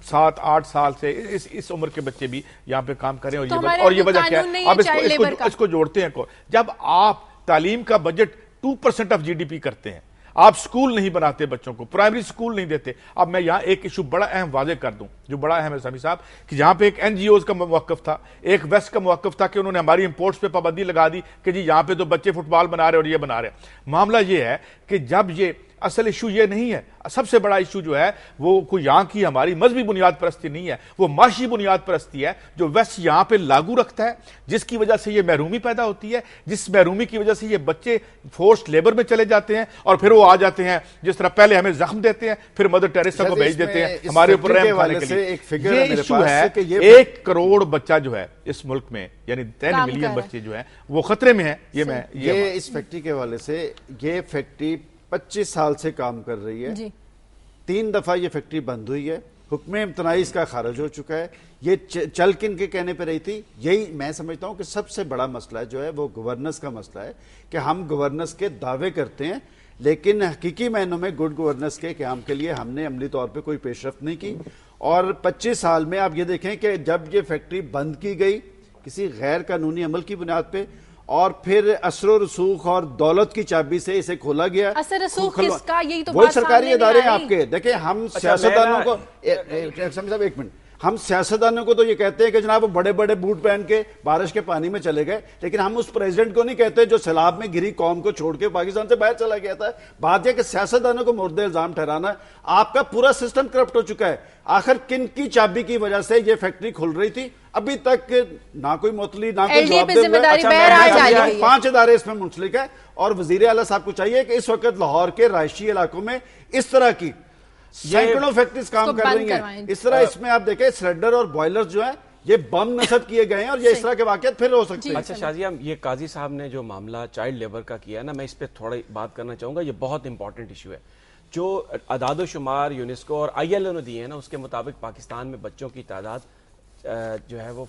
Speaker 4: 7-8 साल से इस उम्र के बच्चे भी यहाँ पे काम कर रहे हैं, और ये वजह क्या है? आप इसको जोड़ते हैं। जब आप तालीम का बजट 2% ऑफ GDP करते हैं, आप स्कूल नहीं बनाते, बच्चों को प्राइमरी स्कूल नहीं देते। अब मैं यहां एक इशू बड़ा अहम वादे कर दूं, जो बड़ा अहम है समी साहब, कि जहां पे एक NGOs का मौकफ था, एक वेस्ट का मौकफ था कि उन्होंने हमारी इंपोर्ट्स पे पाबंदी लगा दी कि जी यहां पे तो बच्चे फुटबॉल बना रहे और ये बना रहे। मामला ये है कि जब ये असल इशू ये नहीं है, सबसे बड़ा इशू जो है वो कोई यहाँ की हमारी मजहबी बुनियाद परस्ती नहीं है, वो माशी बुनियाद परस्ती है जो वेस्ट यहाँ पे लागू रखता है, जिसकी वजह से ये महरूमी पैदा होती है, जिस महरूमी की वजह से ये बच्चे फोर्स्ड लेबर में चले जाते हैं और फिर वो आ जाते हैं, जिस तरह पहले हमें जख्म देते हैं फिर मदर टेरेसा को भेज देते हैं हमारे ऊपर रहम खाने के लिए। ये इशू है, 1 करोड़ बच्चा जो है इस मुल्क में, यानी 10 मिलियन बच्चे जो है वो खतरे में है।
Speaker 2: ये इस फैक्ट्री के हवाले से, ये फैक्ट्री 25 साल से काम कर रही है जी। 3 दफा ये फैक्ट्री बंद हुई है, हुक्म इम्तनाई इसका खारिज हो चुका है। ये चल किन के कहने पे रही थी? यही मैं समझता हूं कि सबसे बड़ा मसला जो है वो गवर्नेंस का मसला है, कि हम गवर्नेंस के दावे करते हैं लेकिन हकीकी मायनों में गुड गवर्नेंस के क्याम के लिए हमने अमली तौर पर कोई पेशरफ्त नहीं की। और 25 साल में आप ये देखें कि जब ये फैक्ट्री बंद की गई किसी गैर कानूनी अमल की बुनियाद पे, और फिर असर रसूख और दौलत की चाबी से इसे खोला गया।
Speaker 1: असर रसूख किसका? यही तो
Speaker 2: वही सरकारी इदारे हैं आपके। देखिए हम सियासतदानों को एक मिनट, हम सियासतदानों को तो ये कहते हैं कि जनाब वो बड़े बड़े बूट पहन के बारिश के पानी में चले गए, लेकिन हम उस प्रेसिडेंट को नहीं कहते जो सैलाब में गिरी कौम को छोड़ के पाकिस्तान से बाहर चला गया था। बात यह कि सियासतदानों को मुर्दे इल्जाम ठहराना, आपका पूरा सिस्टम करप्ट हो चुका है। आखिर किन की चाबी की वजह से ये फैक्ट्री खुल रही थी? अभी तक ना कोई मुतली ना कोई जवाब। 5 इदारे इसमें मुंसलिक है और वजीर आला साहब को चाहिए कि इस वक्त लाहौर के रायशी इलाकों में इस तरह की सैकड़ों फैक्ट्रीज काम कर रही हैं। इस तरह इसमें आप देखें सिलेंडर और बॉयलर्स जो है ये बम नस्ब किए गए हैं और ये इस तरह के वाकयात फिर हो सकते हैं।
Speaker 3: अच्छा शाजिया, ये काजी साहब ने जो मामला चाइल्ड लेबर का किया ना, मैं इस पर थोड़ी बात करना चाहूंगा। ये बहुत इंपॉर्टेंट इशू है। जो अदाद शुमार यूनेस्को और ILO ने दिए हैं ना, उसके मुताबिक पाकिस्तान में बच्चों की तादाद जो है वो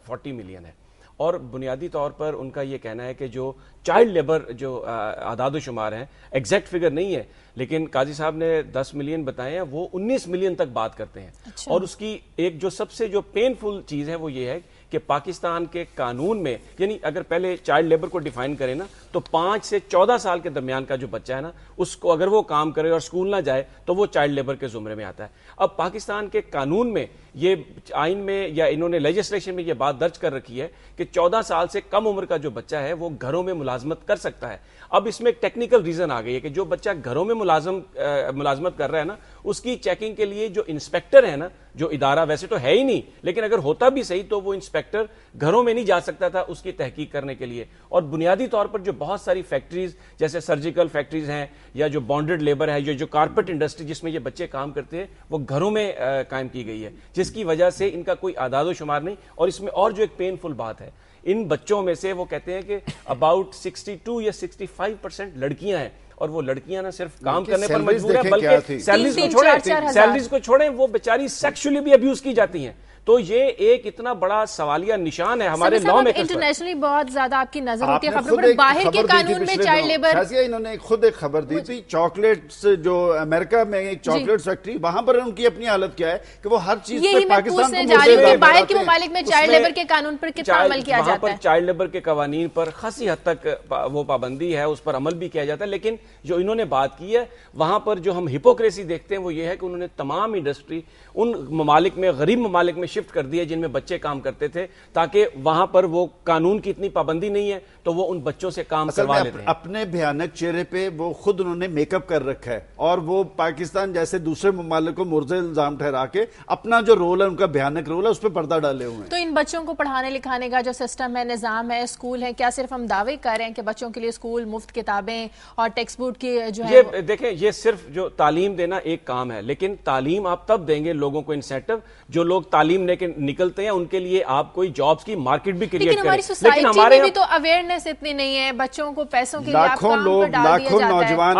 Speaker 3: 40 मिलियन है। और बुनियादी तौर पर उनका ये कहना है कि जो चाइल्ड लेबर जो आदाद शुमार हैं, एग्जैक्ट फिगर नहीं है, लेकिन काजी साहब ने 10 मिलियन बताए हैं, वो 19 मिलियन तक बात करते हैं। अच्छा। और उसकी एक जो सबसे जो पेनफुल चीज है वो ये है कि पाकिस्तान के कानून में, यानी अगर पहले चाइल्ड लेबर को डिफाइन करें ना, तो 5 से 14 साल के दरमियान का जो बच्चा है ना, उसको अगर वो काम करे और स्कूल ना जाए तो वो चाइल्ड लेबर के जुमरे में आता है। अब पाकिस्तान के कानून में ये आइन में या इन्होंने लेजिस्लेशन में ये बात दर्ज कर रखी है कि 14 साल से कम उम्र का जो बच्चा है वो घरों में मुलाजमत कर सकता है। अब इसमें एक टेक्निकल रीजन आ गई है कि जो बच्चा घरों में मुलाजमत कर रहा है ना, उसकी चेकिंग के लिए जो इंस्पेक्टर है ना, जो इदारा वैसे तो है ही नहीं, लेकिन अगर होता भी सही तो वो इंस्पेक्टर घरों में नहीं जा सकता था उसकी तहकीक करने के लिए। और बुनियादी तौर पर जो बहुत सारी फैक्ट्रीज जैसे सर्जिकल फैक्ट्रीज हैं या जो बॉन्डेड लेबर है, जो कारपेट इंडस्ट्री जिसमें ये बच्चे काम करते हैं, वो घरों में कायम की गई है, जिसकी वजह से इनका कोई आदाद शुमार नहीं। और इसमें और जो एक पेनफुल बात है, इन बच्चों में से वो कहते हैं कि अबाउट 62 या 65% लड़कियां हैं, और वो लड़कियां ना सिर्फ काम करने पर मजबूर है, बल्कि सैलरीज को छोड़ें वो बेचारी सेक्सुअली भी अब्यूज की जाती हैं। तो ये एक इतना बड़ा सवालिया निशान है हमारे लॉ में।
Speaker 1: इंटरनेशनली बहुत ज्यादा आपकी नजर होती है खबरों पर, बाहर के कानून में चाइल्ड लेबर।
Speaker 2: इन्होंने खुद एक खबर दी थी, चॉकलेट्स जो अमेरिका में एक चॉकलेट फैक्ट्री, वहां पर उनकी अपनी हालत क्या है कि वो हर चीज पे पाकिस्तान को जा रही है।
Speaker 1: बाहर के ममालिक में चाइल्ड लेबर के कानून पर कितना अमल किया जाता है?
Speaker 3: चाइल्ड लेबर के कवानीन पर खासी हद तक वो पाबंदी है, उस पर अमल भी किया जाता है। लेकिन जो इन्होंने बात की है वहां पर जो हम हिपोक्रेसी देखते हैं वो ये है कि उन्होंने तमाम इंडस्ट्री उन ममालिक में, गरीब ममालिक में शिफ्ट कर दी है जिनमें बच्चे काम करते थे, ताकि वहां पर वो कानून की इतनी पाबंदी नहीं है तो वो उन बच्चों से काम करवा लेते हैं।
Speaker 2: अपने भयानक चेहरे पे वो खुद उन्होंने मेकअप कर रखा है और वो पाकिस्तान जैसे दूसरे ममालिक को मुर्ज़ इल्जाम ठहरा के अपना जो रोल है, उनका भयानक रोल है, उस पर पर्दा डाले हुए हैं।
Speaker 1: तो इन बच्चों को पढ़ाने लिखाने का जो सिस्टम है, निजाम है, स्कूल है, क्या सिर्फ हम दावे कर रहे हैं कि बच्चों के लिए स्कूल, मुफ्त किताबें और टेक्स्ट बुक की जो है
Speaker 3: ये देखें, ये सिर्फ जो तालीम देना एक काम है, लेकिन तालीम आप तब देंगे लोगों को इंसेंटिव, जो लोग तालीम लेके निकलते हैं उनके लिए आप कोई जॉब्स की मार्केट भी क्रिएट करें।
Speaker 1: हमारी सोसाइटी में भी तो अवेयरनेस इतनी नहीं है, बच्चों को पैसों के लिए
Speaker 2: लाखों लोग, लाखों नौजवान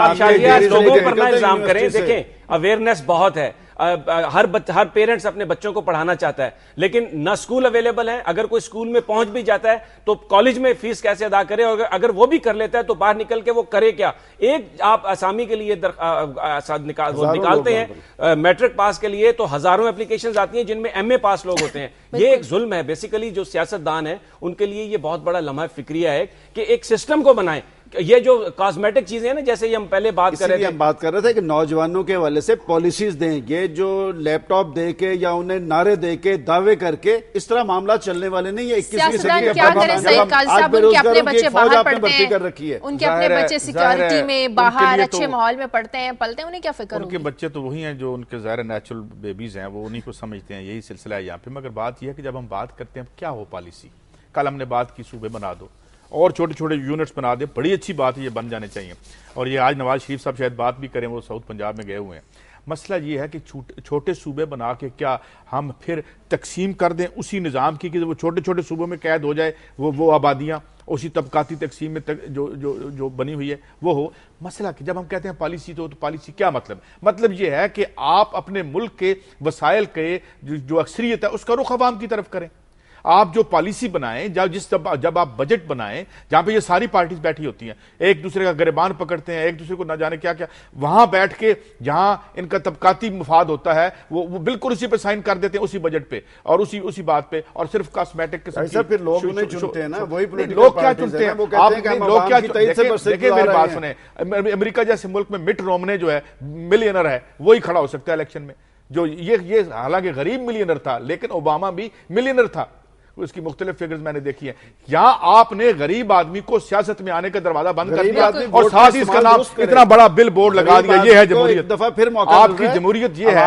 Speaker 3: लोगों पर ना इल्जाम करें। देखें, अवेयरनेस बहुत है, हर पेरेंट्स अपने बच्चों को पढ़ाना चाहता है, लेकिन ना स्कूल अवेलेबल है। अगर कोई स्कूल में पहुंच भी जाता है तो कॉलेज में फीस कैसे अदा करे, और अगर वो भी कर लेता है तो बाहर निकल के वो करे क्या। एक आप असामी के लिए निकालते हैं मैट्रिक पास के लिए, तो हजारों एप्लीकेशंस आती हैं जिनमें एमए पास लोग होते हैं। ये एक जुल्म है। बेसिकली जो सियासतदान है उनके लिए ये बहुत बड़ा लम्हा फिक्रिया है कि एक सिस्टम को बनाएं। ये जो कॉस्मेटिक चीजें हैं ना, जैसे ये हम पहले बात कर रहे थे,
Speaker 2: हम बात कर रहे थे कि नौजवानों के हवाले से पॉलिसीज दें। ये जो लैपटॉप दे के या उन्हें नारे दे के दावे करके इस तरह मामला चलने वाले नहीं है। 21वीं सदी के
Speaker 1: क्या करें सईद काजी साहब, उनके अपने बच्चे बाहर पढ़ते हैं,
Speaker 2: कर रखी है,
Speaker 1: उनके अपने बच्चे सिक्योरिटी में बाहर अच्छे माहौल में पढ़ते हैं, पलते हैं, उन्हें क्या फिक्र?
Speaker 4: उनके बच्चे तो वही हैं जो उनके ज़ाहिर नेचुरल बेबीज हैं, वो उन्हीं को समझते हैं। यही सिलसिला है यहाँ पे। मगर बात यह है कि जब हम बात करते हैं क्या हो पॉलिसी, कल हमने बात की सूबे बना दो और छोटे छोटे यूनिट्स बना दे, बड़ी अच्छी बात है, ये बन जाने चाहिए। और ये आज नवाज शरीफ साहब शायद बात भी करें, वो साउथ पंजाब में गए हुए हैं। मसला ये है कि छोटे सूबे बना के क्या हम फिर तकसीम कर दें उसी निज़ाम की कि वो छोटे छोटे सूबों में कैद हो जाए वो आबादियाँ, उसी तबकाती तकसीम में जो बनी हुई है वो हो। मसला कि जब हम कहते हैं पॉलिसी तो पॉलिसी क्या मतलब ये है कि आप अपने मुल्क के वसाइल के जो अक्सरियत है उसका रुख अवाम की तरफ करें। आप जो पॉलिसी बनाएं, जब आप बजट बनाएं जहां पे ये सारी पार्टीज बैठी होती हैं, एक दूसरे का गिरबान पकड़ते हैं, एक दूसरे को ना जाने क्या क्या, वहां बैठ के जहां इनका तबकाती मुफाद होता है वो बिल्कुल उसी पे साइन कर देते हैं, उसी बजट पे और उसी बात पे, और सिर्फ कॉस्मेटिक के
Speaker 2: साथ फिर लोग उन्हें चुनते हैं ना, वही
Speaker 4: लोग क्या चुनते हैं, लोग क्या। देखिए मेरी बात सुने, अमेरिका जैसे मुल्क में मिट रोमने जो है मिलियनर है, वही खड़ा हो सकता है इलेक्शन में। जो ये हालांकि गरीब मिलियनर था, लेकिन ओबामा भी मिलियनर था, उसकी मुख्तलिफ फिगर्स मैंने देखी हैं। यहाँ आपने गरीब आदमी को सियासत में आने का दरवाजा बंद कर दिया और साथ ही इसका नाम इतना बड़ा बिल बोर्ड लगा दिया। ये है जमहूरियत।
Speaker 2: दफा फिर मौका
Speaker 4: आपकी जमहूरियत ये है।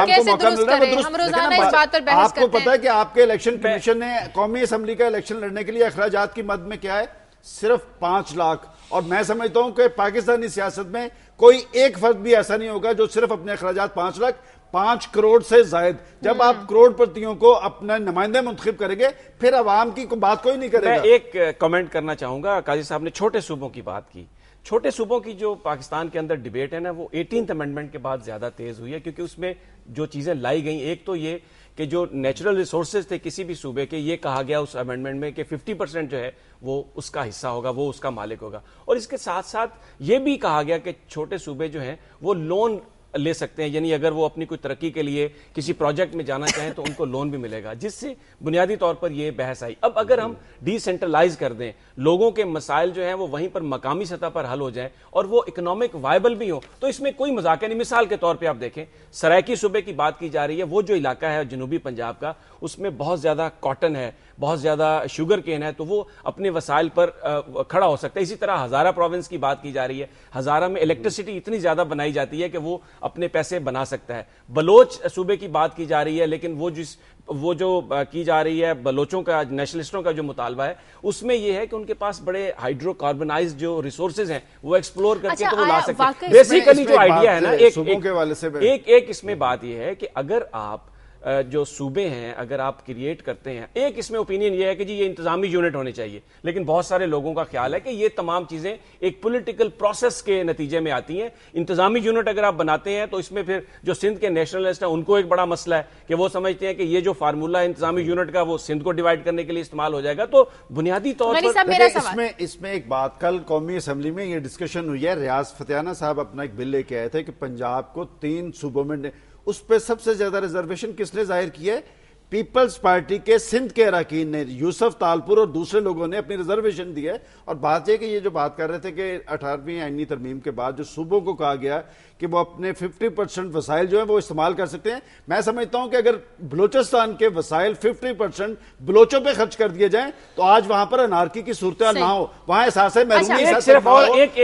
Speaker 2: आपको पता है कि आपके इलेक्शन कमीशन ने कौमी असम्बली का इलेक्शन लड़ने के लिए अखराजात की मद में क्या है, सिर्फ 5 लाख। और मैं समझता हूं कि पाकिस्तानी सियासत में कोई एक फर्द भी ऐसा नहीं होगा जो सिर्फ अपने अखराजात 5 लाख 5 करोड़ से जायद। जब आप करोड़पतियों को अपना नुमाइंदे मुंतखिब करेंगे फिर अवाम की बात कोई नहीं करेगा।
Speaker 3: मैं एक कमेंट करना चाहूंगा, काजी साहब ने छोटे सूबों की बात की। छोटे सूबों की जो पाकिस्तान के अंदर डिबेट है ना, वो 18th अमेंडमेंट के बाद ज्यादा तेज हुई है, क्योंकि उसमें जो चीजें लाई गई, एक तो ये कि जो नेचुरल रिसोर्सेज थे किसी भी सूबे के, ये कहा गया उस अमेंडमेंट में कि 50% जो है वो उसका हिस्सा होगा, वो उसका मालिक होगा। और इसके साथ साथ ये भी कहा गया कि छोटे सूबे जो हैं वो लोन ले सकते हैं, यानी अगर वो अपनी कोई तरक्की के लिए किसी प्रोजेक्ट में जाना चाहें तो उनको लोन भी मिलेगा, जिससे बुनियादी तौर पर ये बहस आई। अब अगर हम डिसेंट्रलाइज कर दें, लोगों के मसाइल जो हैं वो वहीं पर मकामी सतह पर हल हो जाएं और वो इकोनॉमिक वायबल भी हो, तो इसमें कोई मजाक नहीं। मिसाल के तौर पर आप देखें, सरायकी सूबे की बात की जा रही है, वो जो इलाका है जनूबी पंजाब का, उसमें बहुत ज्यादा कॉटन है, बहुत ज्यादा शुगर केन है, तो वो अपने वसाइल पर खड़ा हो सकता है। इसी तरह हजारा प्रोविंस की बात की जा रही है, हजारा में इलेक्ट्रिसिटी इतनी ज्यादा बनाई जाती है कि वो अपने पैसे बना सकता है। बलोच सूबे की बात की जा रही है, लेकिन वो जो की जा रही है बलोचों का, नेशनलिस्टों का जो मुतालबा है, उसमें यह है कि उनके पास बड़े हाइड्रोकार्बनाइज्ड जो रिसोर्सेज हैं वो एक्सप्लोर करके तो वो ला सकते हैं। बेसिकली जो आइडिया है ना, एक इसमें बात यह है कि अगर आप जो सूबे हैं अगर आप क्रिएट करते हैं, एक इसमें ओपिनियन ये है कि जी ये इंतजामी यूनिट होने चाहिए, लेकिन बहुत सारे लोगों का ख्याल है कि ये तमाम चीजें एक पॉलिटिकल प्रोसेस के नतीजे में आती हैं। इंतजामी यूनिट अगर आप बनाते हैं तो इसमें फिर जो सिंध के नेशनलिस्ट हैं उनको एक बड़ा मसला है कि वो समझते हैं कि ये जो फार्मूला है इंतजामी यूनिट का वो सिंध को डिवाइड करने के लिए इस्तेमाल हो जाएगा। तो बुनियादी तौर
Speaker 2: पर इसमें एक बात, कल कौमी असम्बली में ये डिस्कशन हुई है, रियाज फतेहाना साहब अपना एक बिल लेके आए थे कि पंजाब को 3 सूबों में, उस पर सबसे ज्यादा रिजर्वेशन किसने जाहिर किया है? पीपल्स पार्टी के सिंध के अरकान ने, यूसुफ तालपुर और दूसरे लोगों ने अपनी रिजर्वेशन दी है। और बात यह कि ये जो बात कर रहे थे कि 18वीं आईनी तरमीम के बाद जो सूबों को कहा गया कि वो अपने 50% वसाइल जो है वो इस्तेमाल कर सकते हैं, मैं समझता हूं कि अगर बलूचिस्तान के वसाइल 50% बलोचों पे खर्च कर दिए जाएं तो आज वहां पर अनारकी की सूरत ना हो, वहां एहसास है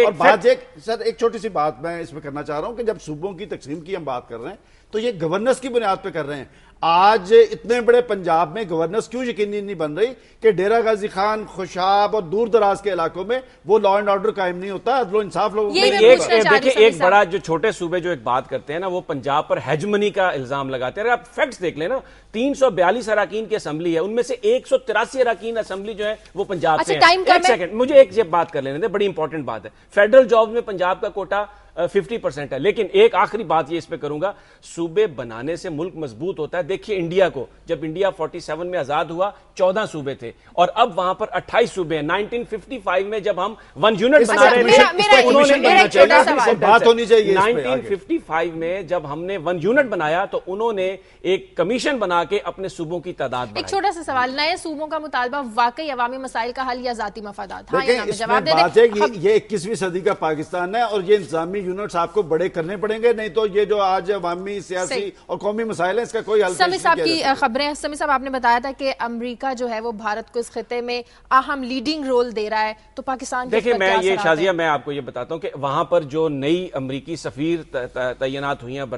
Speaker 2: और बात सर एक छोटी सी बात मैं इसमें करना चाह रहा हूं कि जब सूबों की तकसीम की हम बात कर रहे हैं तो ये गवर्नेंस की बुनियाद पे कर रहे हैं। आज इतने बड़े पंजाब में गवर्नेंस क्यों यकीनी नहीं बन रही कि डेरा गाजी खान, खुशाब और दूर दराज के इलाकों में वो लॉ एंड ऑर्डर कायम नहीं होता, अदलो इंसाफ लोगों को।
Speaker 3: देखिए एक बड़ा जो छोटे सूबे जो एक बात करते हैं ना, वो पंजाब पर हेजमनी का इल्जाम लगाते हैं। अगर आप फैक्ट्स देख लेना, 342 अराकीन की असेंबली है, उनमें से 183 अराकीन असेंबली जो है वो पंजाब से है। एक सेकंड, मुझे एक बात कर लेने दे, बड़ी इंपॉर्टेंट बात है। फेडरल जॉब में पंजाब का कोटा 50% है। लेकिन एक आखिरी बात ये इस पे करूंगा, सूबे बनाने से मुल्क मजबूत होता है। देखिए इंडिया को, जब इंडिया 47 में आजाद हुआ 14 सूबे थे और अब वहां पर 28 सूबे हैं। 1955 में जब हम 1 यूनिट बना रहे थे,
Speaker 2: बात होनी चाहिए
Speaker 3: 1955 में जब हमने 1 यूनिट बनाया तो उन्होंने एक कमीशन बना के अपने सूबों की तादाद बढ़ाई।
Speaker 1: एक छोटा सा सवाल, नए सूबों का मुतालबा वाकई अवामी मसाइल का हल या जाती मफादात? हाँ,
Speaker 2: जवाब दे दें। ये 21वीं सदी का पाकिस्तान है और ये इंतजामी यूनिट्स आपको बड़े करने पड़ेंगे, नहीं तो ये जो आज अवामी, सियासी और कौमी मसाइल है इसका कोई हल नहीं।
Speaker 1: समी साहब की खबरें, समी साहब आपने बताया था कि अमेरिका जो है वो भारत को इस खिते में अहम लीडिंग रोल दे रहा है, तो पाकिस्तान
Speaker 3: देखिए मैं ये शाजिया मैं आपको ये बताता हूं कि वहां पर जो नई अमेरिकी सफीर तैनात हुई हैं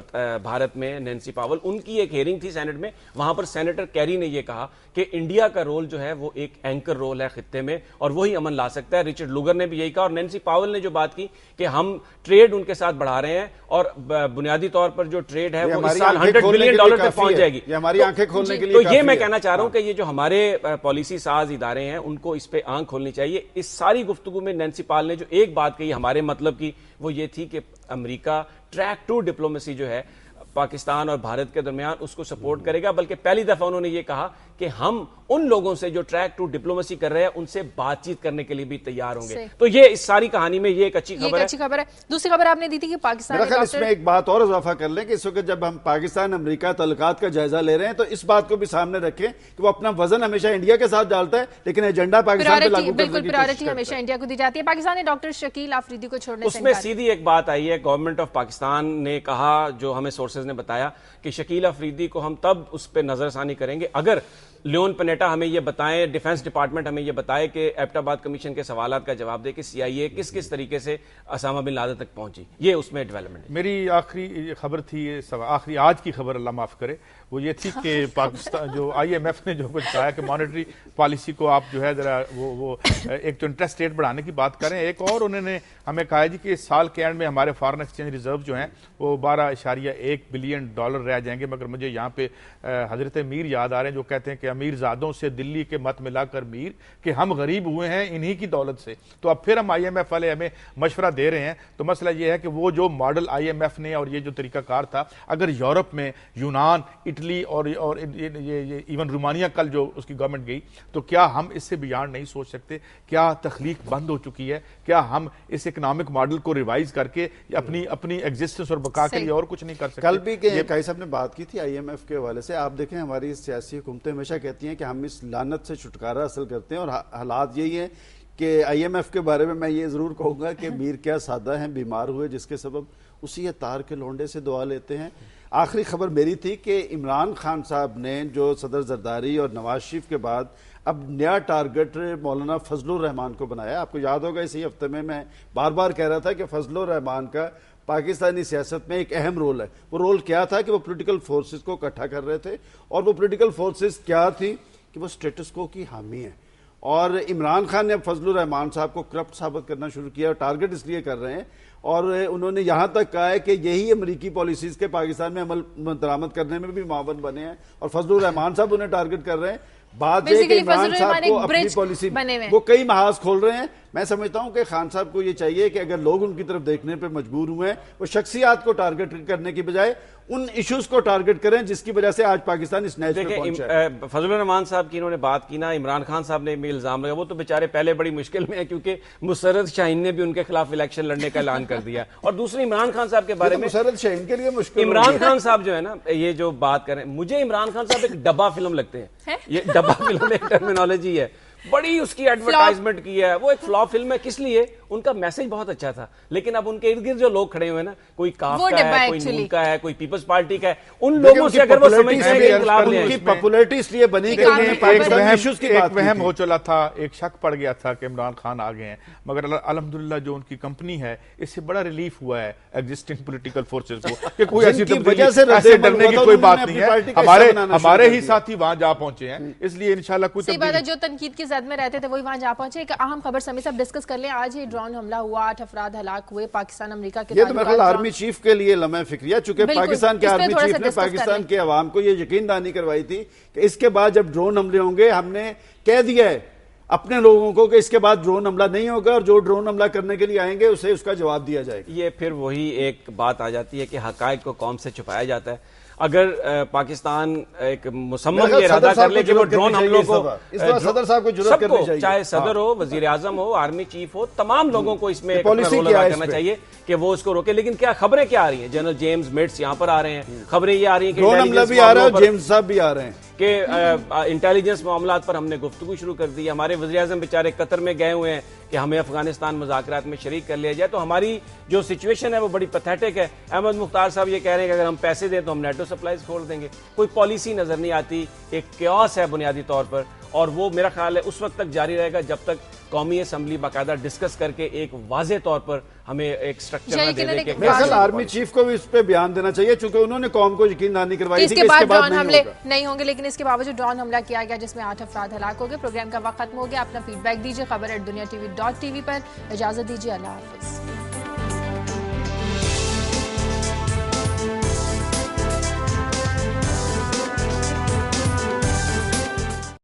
Speaker 3: भारत में, नैन्सी पावल, उनकी एक हेयरिंग थी सेनेट में। वहां पर सेनेटर कैरी ने यह कहा कि इंडिया का रोल जो है वो एक एंकर रोल है खिते में और वही अमन ला सकता है। रिचर्ड लुगर ने भी यही कहा और नैन्सी पावल ने जो बात की कि हम ट्रेड उनके साथ बढ़ा रहे हैं और बुनियादी तौर पर जो ट्रेड है वो इस साल $100 बिलियन तक पहुंच जाएगी।
Speaker 2: हमारी आंखें खोलने के लिए
Speaker 3: तो ये मैं कहना चाह रहा हूं कि ये जो हमारे पॉलिसी साज इदारे हैं उनको इस पे आंख खोलनी चाहिए। इस सारी गुफ्तगू में नैन्सी पावल ने जो एक बात कही हमारे मतलब की, वो ये थी कि अमेरिका ट्रैक टू डिप्लोमेसी जो है पाकिस्तान और भारत के दरमियान उसको सपोर्ट करेगा, बल्कि पहली दफा उन्होंने ये कहा कि हम उन लोगों से जो ट्रैक टू डिप्लोमेसी कर रहे हैं उनसे बातचीत करने के लिए भी तैयार होंगे। तो ये इस सारी कहानी में ये एक अच्छी खबर है।
Speaker 1: दूसरी खबर आपने दी थी कि पाकिस्तान,
Speaker 2: इसमें एक बात और इजाफा कर लें कि इस वक्त जब हम पाकिस्तान अमेरिका तल्लुकात का जायजा ले रहे हैं तो इस बात को भी सामने रखें कि वो अपना वजन हमेशा इंडिया के साथ डालता है, लेकिन एजेंडा पाकिस्तान पे लागू करने की
Speaker 1: प्रायोरिटी हमेशा इंडिया को दी जाती है। पाकिस्तान ने डॉक्टर शकील आफरीदी को छोड़ने से
Speaker 3: उसमें सीधी एक बात आई है, गवर्नमेंट ऑफ पाकिस्तान ने कहा, जो हमें सोर्सेज ने बताया कि शकील अफरीदी को हम तब उस पर नजरसानी करेंगे अगर लियोन पनेटा हमें यह बताए, डिफेंस डिपार्टमेंट हमें यह बताए कि एबटाबाद कमीशन के सवालात का जवाब दे कि CIA किस किस तरीके से ओसामा बिन लादेन तक पहुंची। ये उसमें डेवलपमेंट है।
Speaker 4: मेरी आखिरी खबर थी, आखिरी आज की खबर, अल्लाह माफ करे, वो ये थी कि पाकिस्तान जो IMF ने जो कुछ कहा कि मॉनेटरी पॉलिसी को आप जो है जरा वो एक तो इंटरेस्ट रेट बढ़ाने की बात करें, एक और उन्होंने हमें कहा जी कि इस साल के एंड में हमारे फॉरेन एक्सचेंज रिजर्व जो हैं वो $12.1 बिलियन रह जाएंगे। मगर मुझे यहाँ पे हजरत मीर याद आ रहे हैं जो कहते हैं कि अमीरजादों से दिल्ली के मत मिलाकर मीर कि हम गरीब हुए हैं इन्हीं की दौलत से। तो अब फिर हम IMF वाले हमें मशवरा दे रहे हैं। तो मसला ये है कि वो जो मॉडल IMF ने और ये जो तरीकाकार था, अगर यूरोप में यूनान, इटली और ये इवन रोमानिया कल जो उसकी गवर्नमेंट गई, तो क्या हम इससे बियॉन्ड नहीं सोच सकते? क्या तख्लीक बंद हो चुकी है? क्या हम इस इकोनॉमिक मॉडल को रिवाइज करके अपनी एग्जिस्टेंस और बका के लिए और कुछ नहीं कर सकते?
Speaker 2: कल भी काई साहब ने बात की थी IMF के हवाले से। आप देखें हमारी सियासी हुकूमतें हमेशा कहती हैं कि हम इस लानत से छुटकारा हासिल करते हैं और हालात यही है कि IMF के बारे में मैं ये जरूर कहूंगा कि मीर क्या सादा हैं, बीमार हुए जिसके सबब उसी तार के लोंडे से दुआ लेते हैं। आखिरी खबर मेरी थी कि इमरान खान साहब ने जो सदर जरदारी और नवाज शरीफ के बाद अब नया टारगेट मौलाना फजलुर रहमान को बनाया। आपको याद होगा इसी हफ्ते में मैं बार बार कह रहा था कि फजलुर रहमान का पाकिस्तानी सियासत में एक अहम रोल है। वो रोल क्या था कि वो पॉलिटिकल फोर्सेस को इकट्ठा कर रहे थे और वो पॉलिटिकल फोर्सेस क्या थी कि वो स्टेटस को की हामी है। और इमरान खान ने अब फजलुर रहमान साहब को करप्ट साबित करना शुरू किया और टारगेट इसलिए कर रहे हैं और उन्होंने यहां तक कहा है कि यही अमेरिकी पॉलिसीज के पाकिस्तान में अमल दरामद करने में भी मावन बने हैं और फजलुर रहमान साहब उन्हें टारगेट कर रहे हैं। बात है कि इमरान साहब को अपनी पॉलिसी वो कई महाज खोल रहे हैं, मैं समझता हूं कि खान साहब को ये चाहिए कि अगर लोग उनकी तरफ देखने पे मजबूर हुए हैं, वो शख्सियात को टारगेट करने की बजाय उन इश्यूज को टारगेट करें जिसकी वजह से आज पाकिस्तान इस नैच पे पहुंचा है।
Speaker 3: फजलुर रहमान साहब की इन्होंने बात की ना, इमरान खान साहब ने भी इल्जाम लगाया, वो तो बेचारे पहले बड़ी मुश्किल में है क्योंकि मुसर्रत शाहीन ने भी उनके खिलाफ इलेक्शन लड़ने का ऐलान कर दिया। और दूसरे इमरान खान साहब के बारे में,
Speaker 2: मुसर्रत शाहीन के लिए मुश्किल,
Speaker 3: इमरान खान साहब जो है ना, ये जो बात करें, मुझे इमरान खान साहब एक डब्बा फिल्म लगते हैं। ये डब्बा फिल्म एक टर्मिनोलॉजी है, बड़ी उसकी एडवर्टाइजमेंट की है, वो एक फ्लॉप फिल्म है। किस लिए? उनका मैसेज बहुत अच्छा था, लेकिन अब उनके इर्द गिर्द जो लोग खड़े हुए हैं ना, कोई काफ का है, कोई नून का है, कोई पीपल्स पार्टी का है, उन लोगों से अगर वो समझते हैं कि इनकलाब ले आए,
Speaker 2: पॉपुलैरिटी इसलिए बनी कि
Speaker 4: एक वहम हो चला था, एक शक पड़ गया था कि इमरान खान आ गए हैं, मगर अल्हम्दुलिल्लाह जो उनकी कंपनी है, इससे बड़ा रिलीफ हुआ है एग्जिस्टिंग पॉलिटिकल फोर्सेस को कि कोई ऐसी ऐसे डरने की कोई बात नहीं है। हमारे ही साथी वहां जा पहुंचे हैं, इसलिए इंशाल्लाह कुछ
Speaker 1: जो तनकीद की जद में रहते थे वही वहां जा पहुंचे। एक अहम खबर समी साहब डिस्कस कर लें, आज ही ड्रोन हमला हुआ, 8 अफराद हलाक हुए, पाकिस्तान अमेरिका के,
Speaker 2: ये तो मेरे आर्मी चीफ के लिए लम्हा फिक्रिया, चूंकि पाकिस्तान के आर्मी चीफ ने पाकिस्तान के अवाम को ये यकीन दहानी करवाई थी कि इसके बाद जब ड्रोन हमले होंगे, हमने कह दिया है अपने लोगों को कि इसके बाद ड्रोन हमला नहीं होगा और जो ड्रोन हमला करने के लिए आएंगे उसे उसका जवाब दिया जाएगा।
Speaker 3: ये फिर वही एक बात आ जाती है कि हकायक को कौम से छुपाया जाता है। अगर पाकिस्तान एक मुसम्मम ये इरादा कर ले कि वो ड्रोन हमलों को,
Speaker 2: सदर साहब को जरूरत करनी चाहिए,
Speaker 3: चाहे सदर हो, वजीर आजम हो, आर्मी चीफ हो, तमाम लोगों को इसमें पॉलिसी अदा करना चाहिए कि वो उसको रोके। लेकिन क्या खबरें क्या आ रही हैं? जनरल जेम्स मिट्स यहाँ पर आ रहे हैं, खबरें ये आ रही हैं कि
Speaker 2: ड्रोन हमला भी आ रहा है, जेम्स साहब भी आ रहे हैं
Speaker 3: कि इंटेलिजेंस मामलात पर हमने गुफ्तगू शुरू कर दी। हमारे वज़ीर आज़म बेचारे कतर में गए हुए हैं कि हमें अफगानिस्तान मुज़ाकरात में शरीक कर लिया जाए। तो हमारी जो सिचुएशन है वो बड़ी पैथेटिक है। अहमद मुख्तार साहब ये कह रहे हैं कि अगर हम पैसे दें तो हम नेटो सप्लाईज खोल देंगे। कोई पॉलिसी नजर नहीं आती, एक क्यास है बुनियादी तौर पर, और वो मेरा ख्याल है उस वक्त तक जारी रहेगा जब तक कौमी असम्बली बाकायदा डिस्कस करके एक वाज़े तौर पर हमें एक स्ट्रक्चर न दे दे।
Speaker 2: मेरे ख्याल आर्मी चीफ को भी इस पे बयान देना चाहिए, चूंकि उन्होंने कौम को यकीन दहानी करवाई थी कि इसके बाद
Speaker 1: ड्रोन हमले नहीं होंगे, लेकिन इसके बावजूद ड्रोन हमला किया गया जिसमें 8 अफराद हलाक हो गए। प्रोग्राम का वक्त खत्म हो गया। अपना फीडबैक दीजिए खबर@दुनिया TV.tv पर। इजाजत दीजिए, अल्लाह हाफिज।